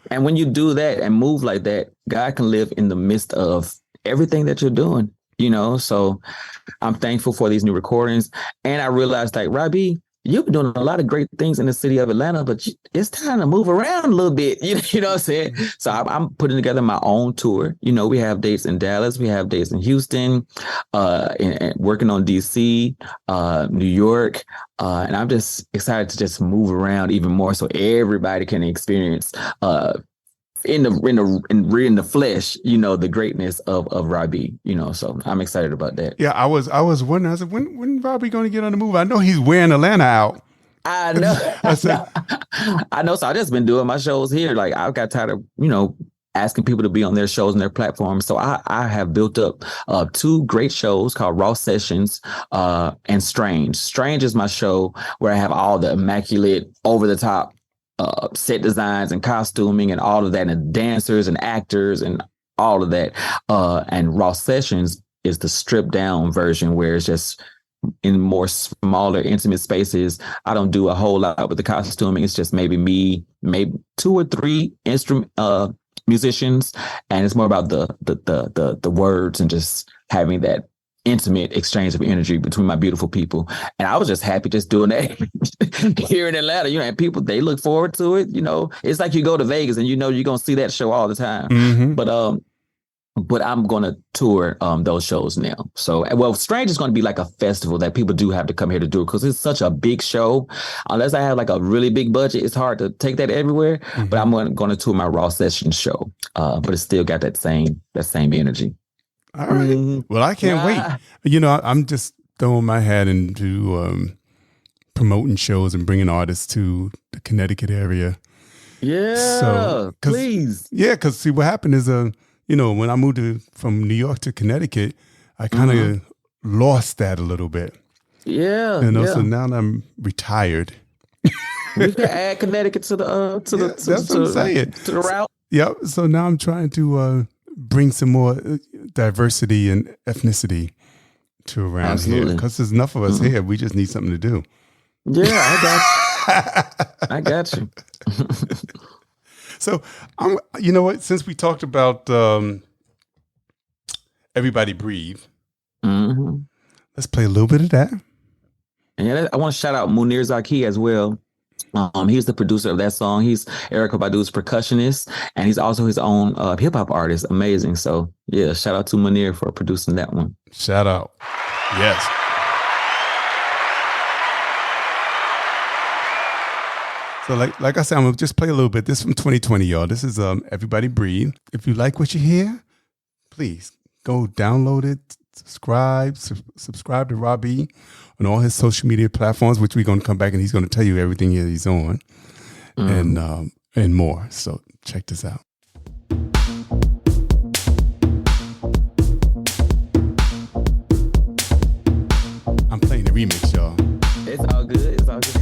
and when you do that and move like that, God can live in the midst of everything that you're doing, so I'm thankful for these new recordings. And I realized, like, Rahbi, you've been doing a lot of great things in the city of Atlanta, but it's time to move around a little bit. You know what I'm saying? So I'm putting together my own tour. We have dates in Dallas, we have dates in Houston, and working on DC, New York. And I'm just excited to just move around even more so everybody can experience in the flesh, the greatness of Rahbi, so I'm excited about that. Yeah, I was wondering, I said, when Rahbi going to get on the move? I know he's wearing Atlanta out. I know. I know. So I just been doing my shows here. Like, I got tired of, asking people to be on their shows and their platforms. So I have built up 2 great shows called Raw Sessions and Strange. Strange is my show where I have all the immaculate, over the top set designs and costuming and all of that, and dancers and actors and all of that. And Raw Sessions is the stripped down version where it's just in more smaller, intimate spaces. I don't do a whole lot with the costuming. It's just maybe me, maybe 2 or 3 musicians, and it's more about the words and just having that intimate exchange of energy between my beautiful people. And I was just happy just doing that here in Atlanta, and people, they look forward to it. It's like you go to Vegas and you're going to see that show all the time. Mm-hmm. But I'm going to tour those shows now. So, Strange is going to be like a festival that people do have to come here to do it because it's such a big show. Unless I have like a really big budget, it's hard to take that everywhere. Mm-hmm. But I'm going to tour my Raw Session show. But it's still got that same energy. All right. Well, I can't wait. I'm just throwing my hat into promoting shows and bringing artists to the Connecticut area. Yeah, please. Yeah, because see, what happened is, when I moved from New York to Connecticut, I kind of lost that a little bit. Yeah. So now that I'm retired. We can add Connecticut to the that's what I'm saying. To the route. Yep. So now I'm trying to bring some more diversity and ethnicity to around here because there's enough of us here. We just need something to do. Yeah, I got you. So, you know what? Since we talked about Everybody Breathe, let's play a little bit of that. And I want to shout out Munir Zaki as well. He's the producer of that song. He's Erykah Badu's percussionist, and he's also his own hip hop artist. Amazing. So yeah, shout out to Munir for producing that one. Shout out. Yes. So like I said, I'm gonna just play a little bit. This is from 2020, y'all. This is Everybody Breathe. If you like what you hear, please go download it, subscribe to Rahbi on all his social media platforms, which we're gonna come back and he's gonna tell you everything he's on, and more. So check this out. I'm playing the remix, y'all. It's all good. It's all good.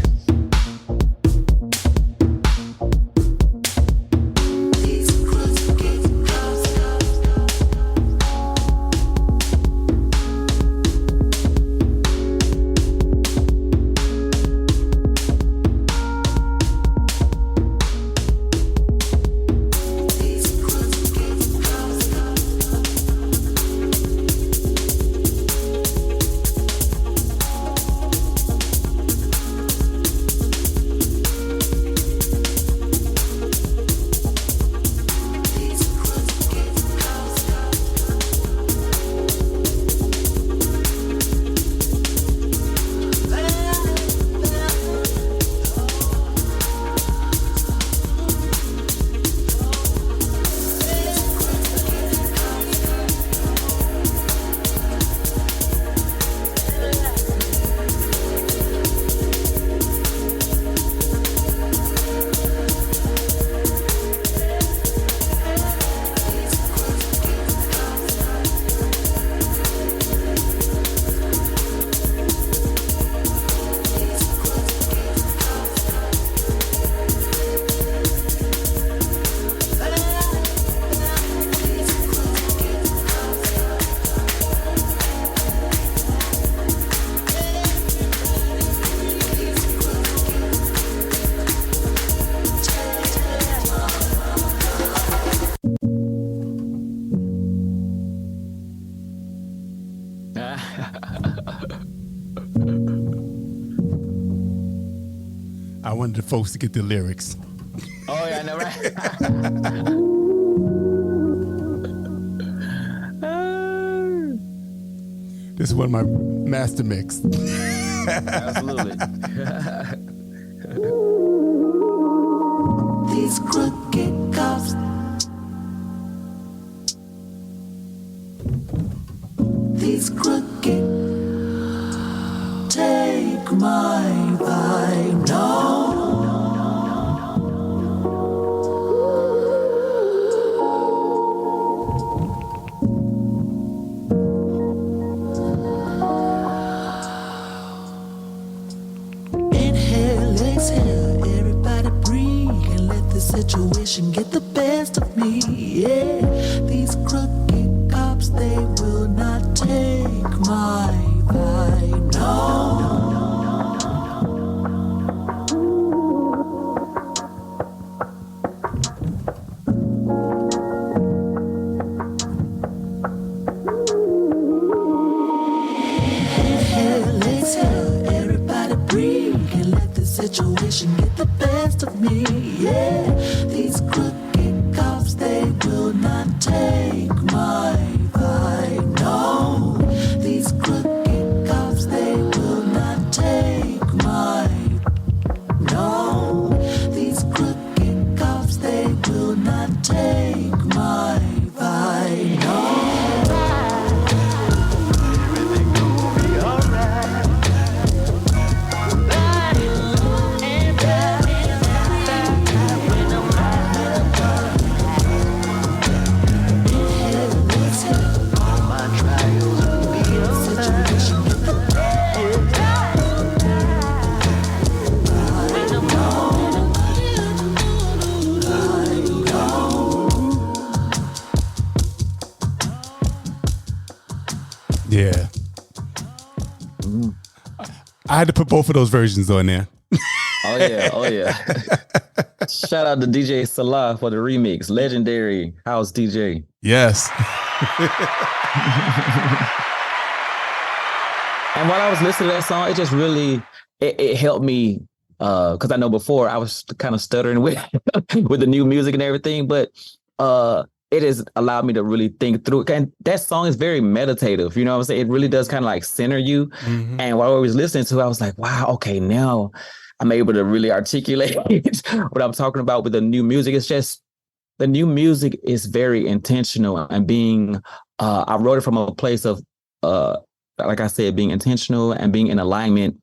I wanted the folks to get the lyrics. Oh yeah, I know, right? This is one of my master mix. Absolutely. These crooked cops. These crooked take my vibe now. Inhale, exhale, everybody breathe and let the situation get the best of me. Yeah, these crooked cops, they will not take my vibe, no. the best of me. Yeah, these crooked cops, they will not take my vibe. No, these crooked cops, they will not take my. No, these crooked cops, they will not take my vibe. No. Yeah. I had to put both of those versions on there. Oh yeah, oh yeah. Shout out to DJ Salah for the remix. Legendary house DJ. Yes. And while I was listening to that song, it just really it helped me because I know before I was kind of stuttering with with the new music and everything, but it has allowed me to really think through it. And that song is very meditative. You know what I'm saying? It really does kind of like center you. Mm-hmm. And while I was listening to it, I was like, wow, okay, now I'm able to really articulate what I'm talking about with the new music. It's just the new music is very intentional and being, I wrote it from a place of, like I said, being intentional and being in alignment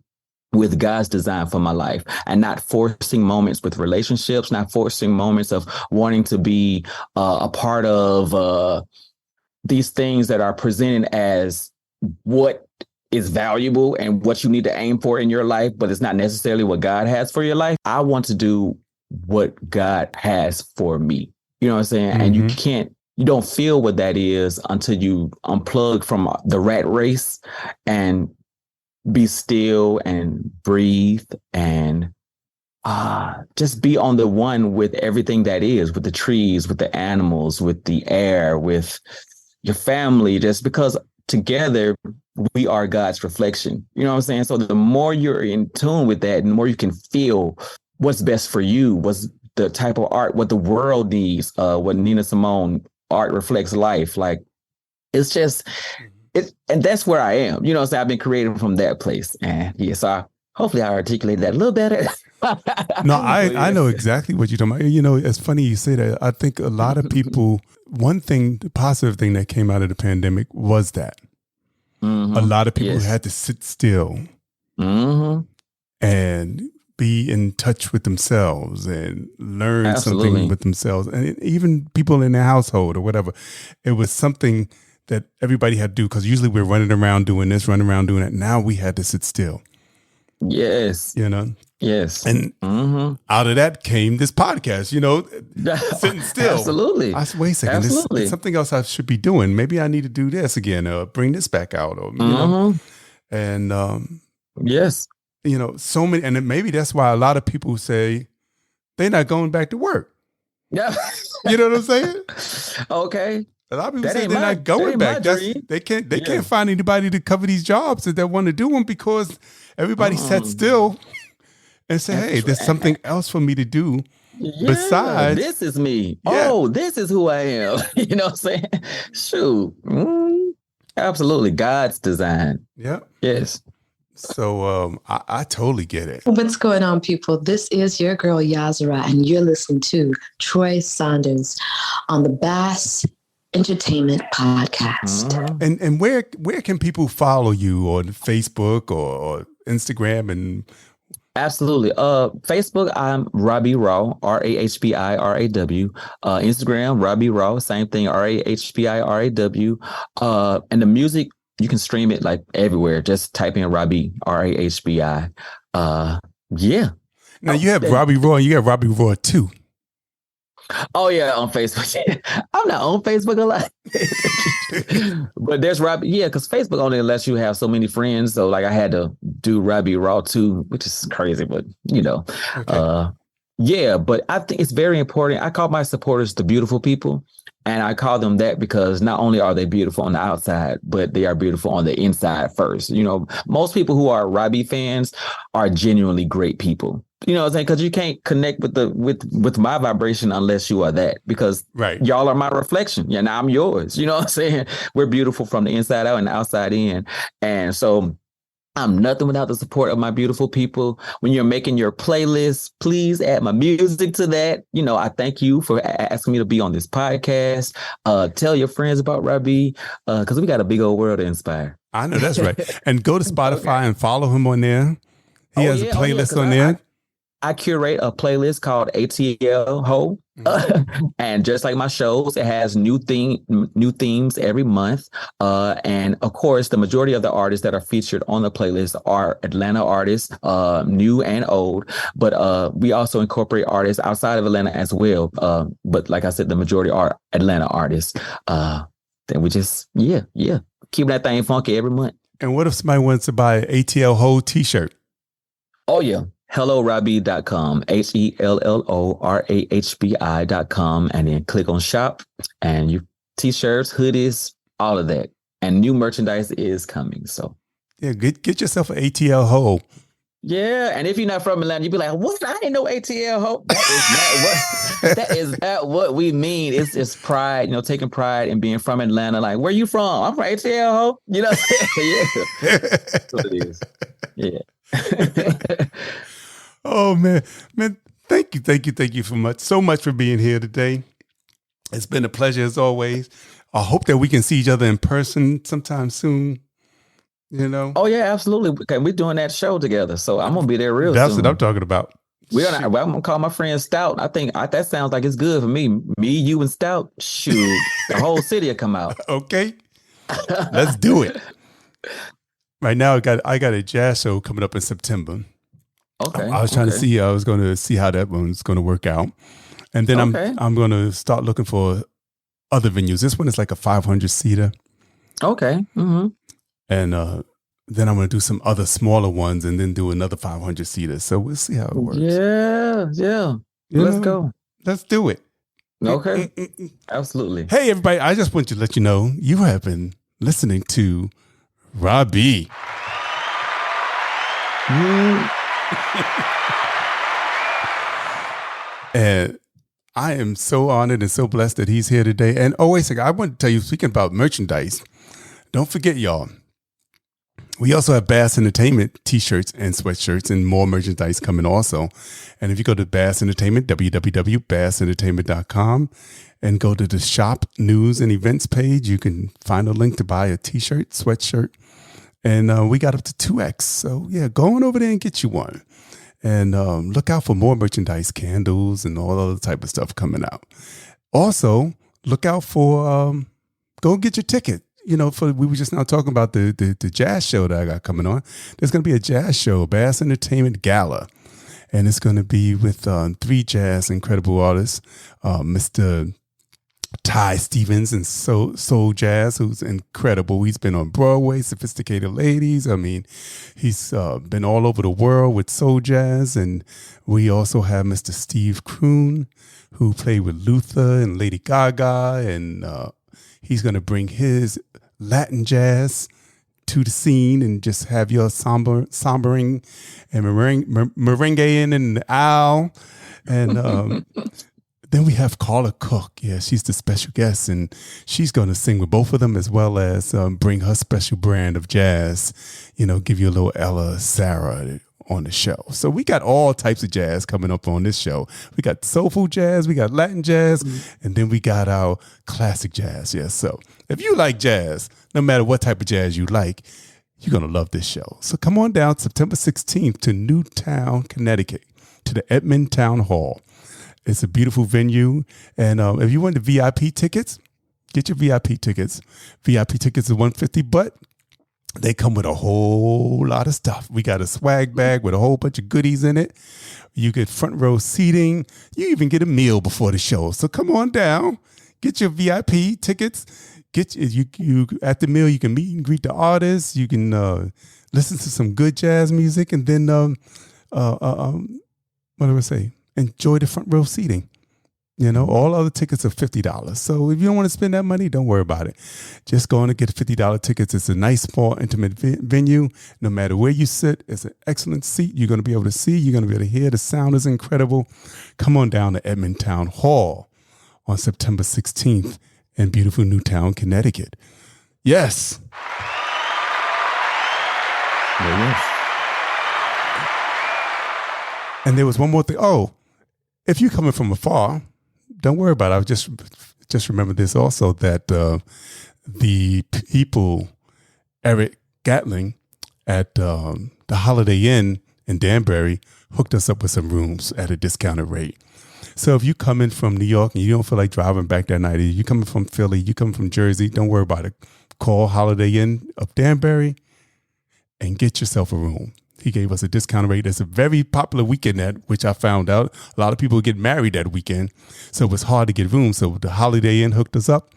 with God's design for my life and not forcing moments with relationships, not forcing moments of wanting to be a part of these things that are presented as what is valuable and what you need to aim for in your life, but it's not necessarily what God has for your life. I want to do what God has for me. You know what I'm saying? Mm-hmm. And you don't feel what that is until you unplug from the rat race and be still and breathe and just be on the one with everything that is, with the trees, with the animals, with the air, with your family, just because together we are God's reflection. You know what I'm saying? So the more you're in tune with that, the more you can feel what's best for you, what's the type of art, what the world needs, what Nina Simone, art reflects life. Like, it's just... and that's where I am. You know what I'm saying? I've been creating from that place. And yes, hopefully I articulated that a little better. No, I know exactly what you're talking about. You know, it's funny you say that. I think a lot of people, one thing, the positive thing that came out of the pandemic was that. Mm-hmm. A lot of people had to sit still and be in touch with themselves and learn something with themselves. And even people in their household or whatever. It was something that everybody had to do, because usually we're running around doing this, running around doing that. Now we had to sit still. Yes. You know? Yes. And out of that came this podcast, you know, sitting still. Absolutely. I said, wait a second, this is something else I should be doing. Maybe I need to do this again or bring this back out. Or, you know? And yes. You know, so many, and maybe that's why a lot of people say they're not going back to work. Yeah. You know what I'm saying? Okay. A lot of people say they're not going back. They can't find anybody to cover these jobs that they want to do them because everybody sat still and said, hey, there's something else for me to do besides. This is me. Yeah. Oh, this is who I am. You know what I'm saying? Shoot. Absolutely. God's design. Yeah. Yes. So I totally get it. What's going on, people? This is your girl, Yazra, and you're listening to Troy Saunders on the Bass Entertainment Podcast. And where can people follow you on Facebook or Instagram? And absolutely. Facebook, I'm Rahbi Raw, RAHBIRAW. Instagram, Rahbi Raw, same thing, RAHBIRAW. And the music, you can stream it like everywhere. Just type in Rahbi, RAHBI. Yeah. Now you have Rahbi Raw and you have Rahbi Raw 2. Oh yeah, on Facebook. I'm not on Facebook a lot, but there's Rahbi. Yeah, because Facebook only lets you have so many friends. So like, I had to do Rahbi Raw 2, which is crazy, but you know, yeah. But I think it's very important. I call my supporters the beautiful people, And I call them that because not only are they beautiful on the outside, but they are beautiful on the inside first. You know, most people who are Rahbi fans are genuinely great people. You know what I'm saying? Because you can't connect with my vibration unless you are that. Because y'all are my reflection. Yeah, now I'm yours. You know what I'm saying? We're beautiful from the inside out and the outside in. And so I'm nothing without the support of my beautiful people. When you're making your playlist, please add my music to that. You know, I thank you for asking me to be on this podcast. Tell your friends about Rahbi, because we got a big old world to inspire. I know that's right. And go to Spotify and follow him on there. He has a playlist on there. I curate a playlist called ATL Ho. And just like my shows, it has new themes every month. And of course, the majority of the artists that are featured on the playlist are Atlanta artists, new and old. But we also incorporate artists outside of Atlanta as well. But like I said, the majority are Atlanta artists. Then we just, keep that thing funky every month. And what if somebody wants to buy an ATL Ho t-shirt? Oh, yeah. HelloRahbi.com, HelloRahbi.com, and then click on shop, and you t-shirts, hoodies, all of that. And new merchandise is coming. So yeah, get yourself an ATL Ho. Yeah, and if you're not from Atlanta, you'd be like, "What? I didn't know ATL Ho." That is not what we mean. It's pride, you know, taking pride in being from Atlanta. Like, where you from? I'm from ATL Ho. You know, yeah, that's what it is. Yeah. Oh man, thank you so much for being here today. It's been a pleasure as always. I hope that we can see each other in person sometime soon. You know? Oh yeah, absolutely. Okay, we're doing that show together, so I'm gonna be there real soon. That's what I'm talking about. I'm gonna call my friend Stout. I think that sounds like it's good for me. Me, you, and Stout. Shoot, the whole city will come out. Okay, let's do it. Right now, I got a jazz show coming up in September. Okay. I was trying to see. I was going to see how that one's going to work out, and then I'm going to start looking for other venues. This one is like a 500 seater. Okay. Mm-hmm. And then I'm going to do some other smaller ones, and then do another 500 seater. So we'll see how it works. Yeah. Let's go. Let's do it. Okay. Absolutely. Hey, everybody! I just want to let you know you have been listening to Rahbi. And I am so honored and so blessed that he's here today. And always, I want to tell you, speaking about merchandise, don't forget, y'all, we also have Bass Entertainment t-shirts and sweatshirts and more merchandise coming also. And if you go to Bass Entertainment, www.bassentertainment.com, and go to the shop news and events page, you can find a link to buy a t-shirt, sweatshirt. And we got up to 2X. So yeah, go on over there and get you one. And look out for more merchandise, candles, and all other type of stuff coming out. Also, look out for, go get your ticket. You know, we were just now talking about the jazz show that I got coming on. There's going to be a jazz show, Bass Entertainment Gala. And it's going to be with 3 jazz incredible artists, Mr. Ty Stevens and Soul Jazz, who's incredible. He's been on Broadway, Sophisticated Ladies. I mean, he's been all over the world with soul jazz. And we also have Mr. Steve Kroon, who played with Luther and Lady Gaga. And he's going to bring his Latin jazz to the scene and just have your sombering and merengue and the owl. And then we have Carla Cook. Yeah, she's the special guest, and she's going to sing with both of them, as well as bring her special brand of jazz, you know, give you a little Ella Sarah on the show. So we got all types of jazz coming up on this show. We got soulful jazz, we got Latin jazz, and then we got our classic jazz. Yeah, so if you like jazz, no matter what type of jazz you like, you're going to love this show. So come on down September 16th to Newtown, Connecticut, to the Edmond Town Hall. It's a beautiful venue. And if you want the VIP tickets, get your VIP tickets. VIP tickets are $150, but they come with a whole lot of stuff. We got a swag bag with a whole bunch of goodies in it. You get front row seating. You even get a meal before the show. So come on down, get your VIP tickets. You at the meal, you can meet and greet the artists. You can listen to some good jazz music, and then what do I say? Enjoy the front row seating. All other tickets are $50. So if you don't want to spend that money, don't worry about it. Just go in and get $50 tickets. It's a nice, small, intimate venue. No matter where you sit, it's an excellent seat. You're going to be able to see. You're going to be able to hear. The sound is incredible. Come on down to Edmond Town Hall on September 16th in beautiful Newtown, Connecticut. Yes. Yes. And there was one more thing. Oh, if you're coming from afar, don't worry about it. I just remember this also, that the people, Eric Gatling at the Holiday Inn in Danbury, hooked us up with some rooms at a discounted rate. So if you come in from New York and you don't feel like driving back that night, you coming from Philly, you coming from Jersey, don't worry about it. Call Holiday Inn of Danbury and get yourself a room. He gave us a discount rate. It's a very popular weekend at which I found out a lot of people get married that weekend. So it was hard to get rooms. So the Holiday Inn hooked us up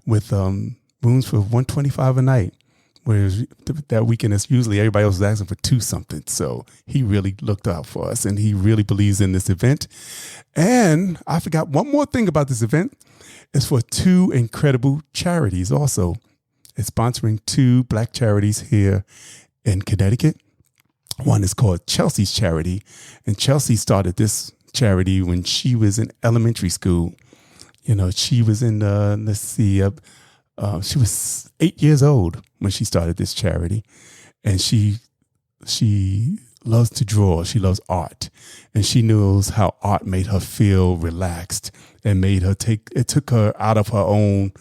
with rooms for $125 a night. Whereas that weekend, it's usually everybody else is asking for $2 something. So he really looked out for us, and he really believes in this event. And I forgot one more thing about this event. It's for 2 incredible charities also. It's sponsoring 2 Black charities here in Connecticut. One is called Chelsea's Charity, and Chelsea started this charity when she was in elementary school. She was in, she was 8 years old when she started this charity, and she loves to draw. She loves art, and she knows how art made her feel relaxed and it took her out of her own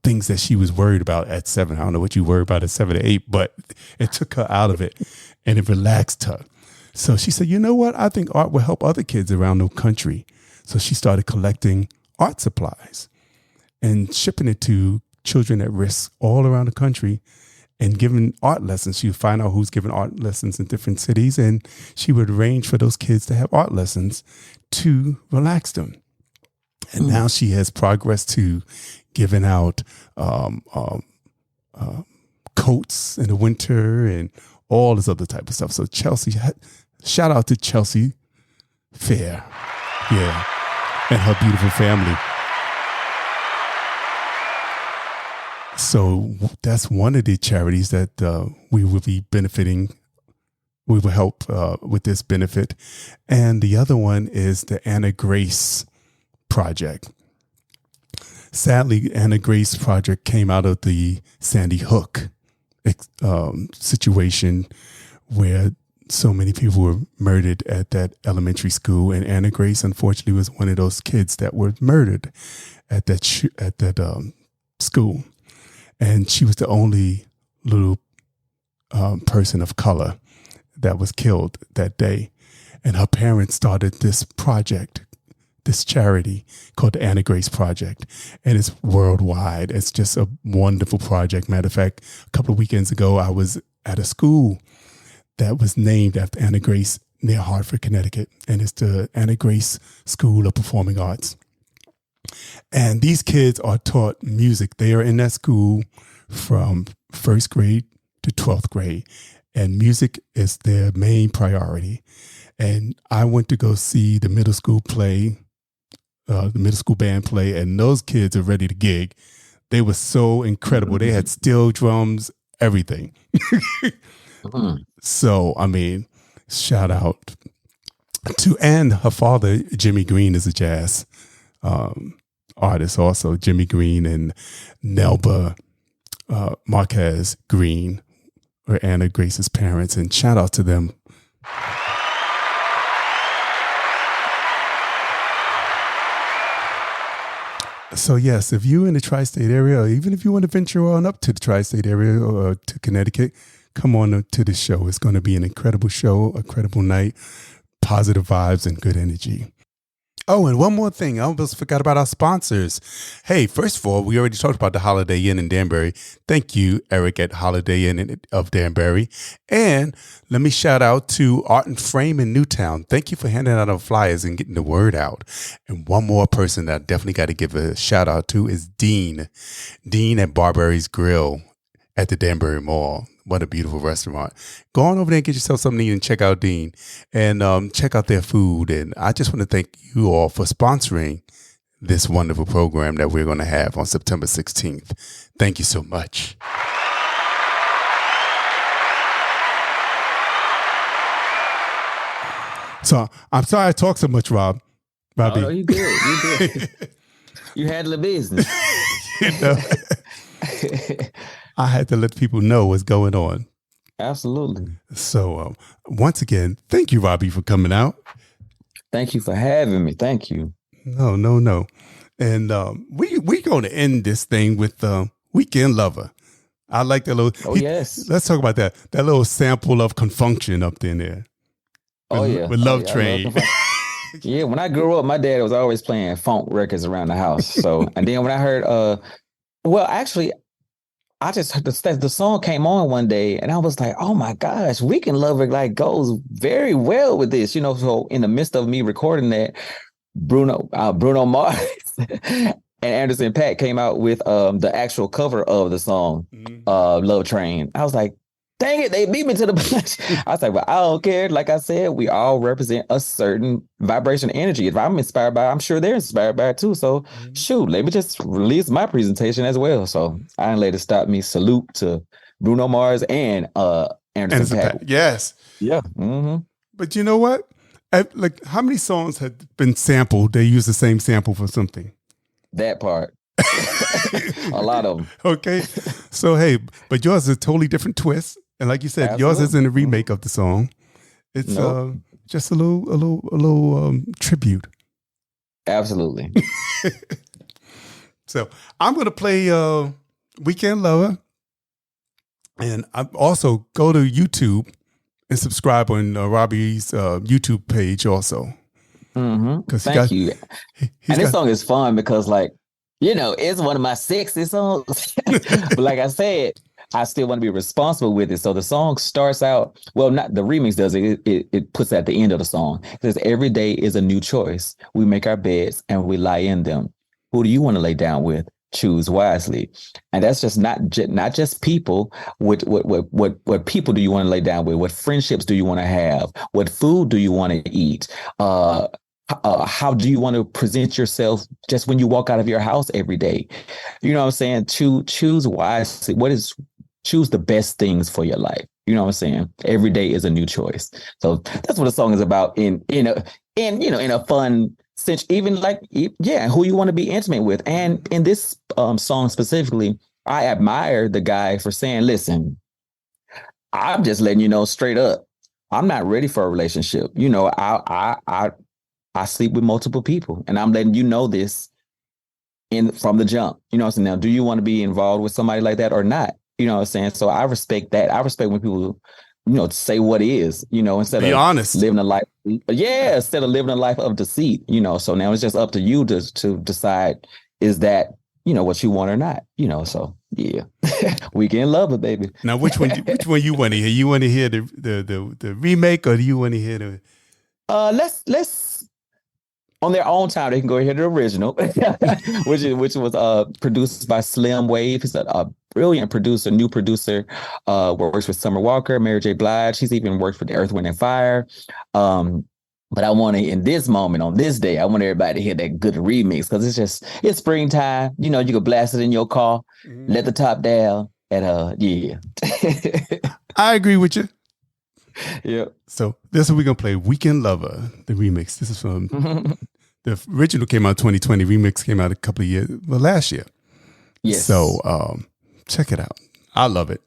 things that she was worried about at 7. I don't know what you worry about at 7 or 8, but it took her out of it. And it relaxed her. So she said, you know what? I think art will help other kids around the country. So she started collecting art supplies and shipping it to children at risk all around the country and giving art lessons. She would find out who's giving art lessons in different cities, and she would arrange for those kids to have art lessons to relax them. And now she has progressed to giving out coats in the winter and all this other type of stuff. So Chelsea, shout out to Chelsea Fair, and her beautiful family. So that's one of the charities that we will be benefiting. We will help with this benefit. And the other one is the Anna Grace Project. Sadly, Anna Grace Project came out of the Sandy Hook situation where so many people were murdered at that elementary school, and Anna Grace unfortunately was one of those kids that were murdered at that school, and she was the only little person of color that was killed that day. And her parents started this project, this charity called the Anna Grace Project, and it's worldwide. It's just a wonderful project. Matter of fact, a couple of weekends ago, I was at a school that was named after Anna Grace near Hartford, Connecticut, and it's the Anna Grace School of Performing Arts. And these kids are taught music. They are in that school from 1st grade to 12th grade, and music is their main priority. And I went to go see the middle school play, the middle school band play, and those kids are ready to gig. They were so incredible. They had steel drums, everything. So, I mean, shout out to, and her father, Jimmy Green, is a jazz artist also. Jimmy Green and Nelba Marquez Green were Anna Grace's parents, and shout out to them. So yes, if you're in the tri-state area, or even if you want to venture on up to the tri-state area or to Connecticut, come on to this show. It's going to be an incredible show, a incredible night, positive vibes and good energy. Oh, and one more thing. I almost forgot about our sponsors. Hey, first of all, we already talked about the Holiday Inn in Danbury. Thank you, Eric at Holiday Inn of Danbury. And let me shout out to Art and Frame in Newtown. Thank you for handing out our flyers and getting the word out. And one more person that I definitely got to give a shout out to is Dean. Dean at Barberry's Grill at the Danbury Mall. What a beautiful restaurant. Go on over there and get yourself something to eat and check out Dean and check out their food. And I just want to thank you all for sponsoring this wonderful program that we're going to have on September 16th. Thank you so much. So I'm sorry I talk so much, Rahbi. Oh, no, you good. You good. You handle the business. You know, I had to let people know what's going on. Absolutely. So once again, thank you, Rahbi, for coming out. Thank you for having me. Thank you. No. And we're going to end this thing with Weekend Lover. I like that little. Oh, yes. Let's talk about that. That little sample of Confunction up in there. With Love Train. Yeah, when I grew up, my dad was always playing funk records around the house. So, and then when I heard, actually, I just heard the song came on one day, and I was like, oh my gosh, Weekend Lover like goes very well with this, you know. So in the midst of me recording that, Bruno Mars and Anderson .Paak came out with the actual cover of the song, Love Train. I was like, dang it, they beat me to the punch. I was like, well, I don't care. Like I said, we all represent a certain vibration energy. If I'm inspired by it, I'm sure they're inspired by it too. So shoot, let me just release my presentation as well. So I didn't let it stop me. Salute to Bruno Mars and Anderson .Paak. Yes. Yeah. Mm-hmm. But you know what? Like, how many songs have been sampled? They use the same sample for something. That part. A lot of them. Okay. So, hey, but yours is a totally different twist. And like you said, Absolutely. Yours isn't a remake of the song. It's just a little tribute. Absolutely. So I'm going to play Weekend Lover. And I also go to YouTube and subscribe on Rahbi's YouTube page also. Mm-hmm. Thank you. And this song is fun because, like, you know, it's one of my sexy songs. But like I said, I still want to be responsible with it. So the song starts out, well, not the remix does it. It puts at the end of the song. It says, every day is a new choice. We make our beds and we lie in them. Who do you want to lay down with? Choose wisely. And that's just not just people. What people do you want to lay down with? What friendships do you want to have? What food do you want to eat? How do you want to present yourself just when you walk out of your house every day? You know what I'm saying? Choose wisely. Choose the best things for your life. You know what I'm saying? Every day is a new choice. So that's what the song is about in a fun sense, even like, yeah, who you want to be intimate with. And in this song specifically, I admire the guy for saying, listen, I'm just letting you know straight up, I'm not ready for a relationship. You know, I sleep with multiple people, and I'm letting you know this from the jump. You know what I'm saying? Now, do you want to be involved with somebody like that or not? You know what I'm saying? So I respect that. I respect when people, you know, say what is, you know, instead of honest, living a life. Yeah, instead of living a life of deceit, you know. So now it's just up to you to decide, is that, you know, what you want or not, you know. So yeah, Weekend Lover, baby. Now, which one you want to hear? You want to hear the remake, or do you want to hear the? Let's on their own time, they can go hear the original, which was produced by Slim Wave. He's a brilliant producer, new producer. Works with Summer Walker, Mary J. Blige. He's even worked with Earth, Wind, and Fire. But I want to, in this moment, on this day, I want everybody to hear that good remix, because it's springtime. You know, you can blast it in your car, let the top down, and yeah. I agree with you. Yeah. So this is we're gonna play Weekend Lover, the remix. This is from the original came out 2020. Remix came out a couple of years, last year. Yes. So check it out. I love it.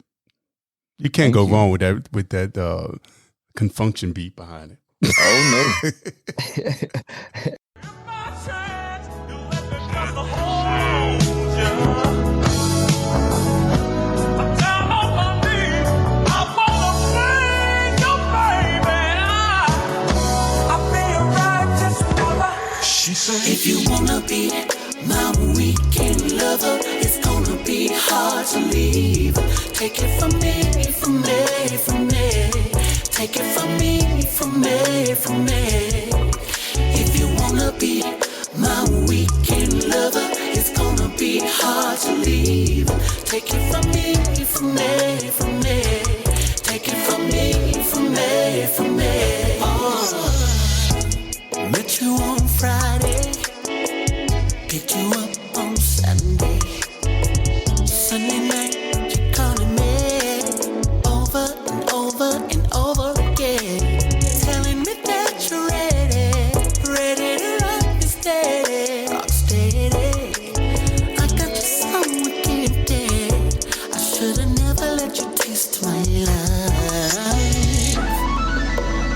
You can't go wrong with that Confunction beat behind it. Oh no. If you wanna be my weekend lover, it's gonna be hard to leave. Take it from me, from me, from me. Take it from me, from me, from me. If you wanna be my weekend lover, it's gonna be hard to leave. Take it from me, from me, from me. Take it from me, from me, from me. Met you on Friday, picked you up on Sunday. Sunday night, you're calling me over and over and over again, telling me that you're ready to rock me steady, rock steady. I got you so addicted, I should've never let you taste my love.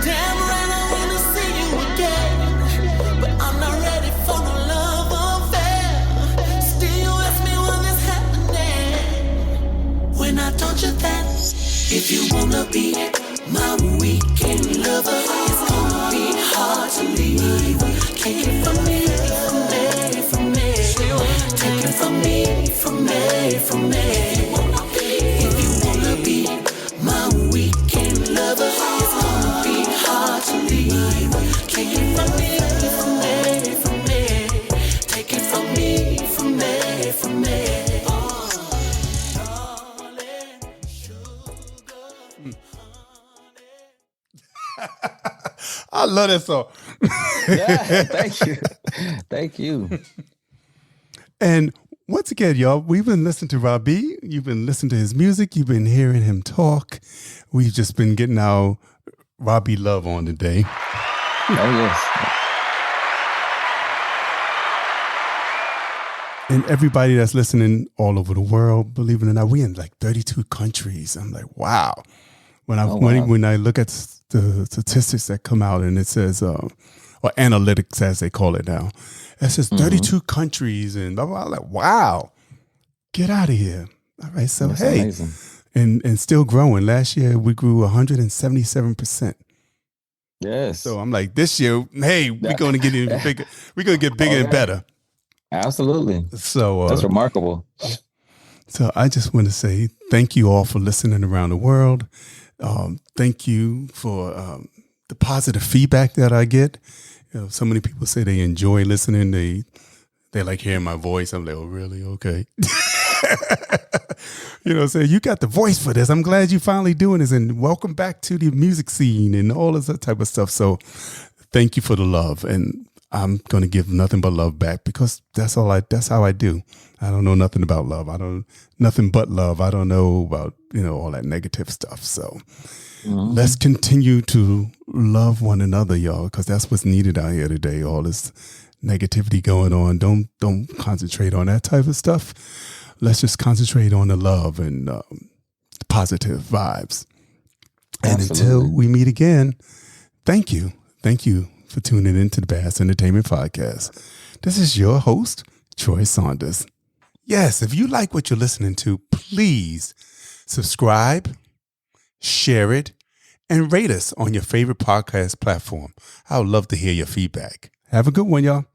Damn right I wanna see you again, but I'm not ready for no love affair. Still ask me when this happening, when I told you that if you wanna be my weekend lover, it's gonna be hard to leave. Take it from me, from me, from me. Take it from me, from me, from me. If you wanna be my weekend lover, it's gonna be hard to leave. Take it from me, from me, from me. Take it from me, from me, from me. I love that song. Yeah, thank you. Thank you. And once again, y'all, we've been listening to Rahbi. You've been listening to his music. You've been hearing him talk. We've just been getting our Rahbi love on today. Oh, yes. And everybody that's listening all over the world, believe it or not, we in like 32 countries. I'm like, wow. When I look at the statistics that come out and it says, or analytics as they call it now, it says 32 countries and blah, blah, blah. I'm like, wow, get out of here. All right, so That's hey, amazing. and still growing. Last year we grew 177%. Yes. So I'm like, this year, hey, we're going to get even bigger. We're going to get bigger and better. Absolutely. So that's remarkable. So I just want to say thank you all for listening around the world. Thank you for the positive feedback that I get. You know, so many people say they enjoy listening. They like hearing my voice. I'm like, oh, really? Okay. You know, so you got the voice for this. I'm glad you finally doing this, and welcome back to the music scene and all of that type of stuff. So thank you for the love, and I'm going to give nothing but love back because that's how I do. I don't know nothing about love. Nothing but love. I don't know about, all that negative stuff. So let's continue to love one another, y'all, because that's what's needed out here today. All this negativity going on. Don't concentrate on that type of stuff. Let's just concentrate on the love and positive vibes. And until we meet again, thank you. Thank you for tuning into the Bass Entertainment Podcast. This is your host, Troy Saunders. Yes, if you like what you're listening to, please subscribe, share it, and rate us on your favorite podcast platform. I would love to hear your feedback. Have a good one, y'all.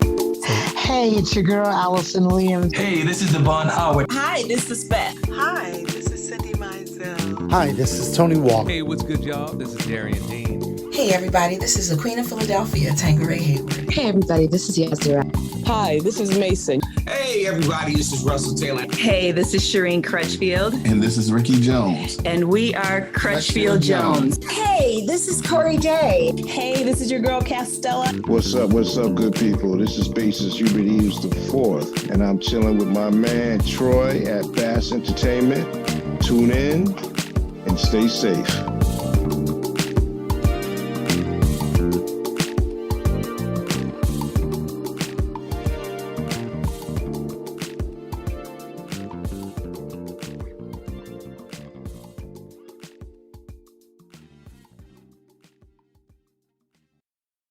Hey, it's your girl, Allison Williams. Hey, this is Devon Howard. Hi, this is Beth. Hi, this is Cindy Mizell. Hi, this is Tony Walker. Hey, what's good, y'all? This is Darian Dean. Hey, everybody, this is the Queen of Philadelphia, Tangeray Hayward. Hey, everybody, this is Yazira. Hi, this is Mason. Hey, everybody, this is Russell Taylor. Hey, this is Shireen Crutchfield. And this is Ricky Jones. And we are Crutchfield Jones. Hey, this is Corey Day. Hey, this is your girl, Castella. What's up, good people? This is Basis Hubert Hughes the Fourth, and I'm chilling with my man, Troy, at Bass Entertainment. Tune in and stay safe.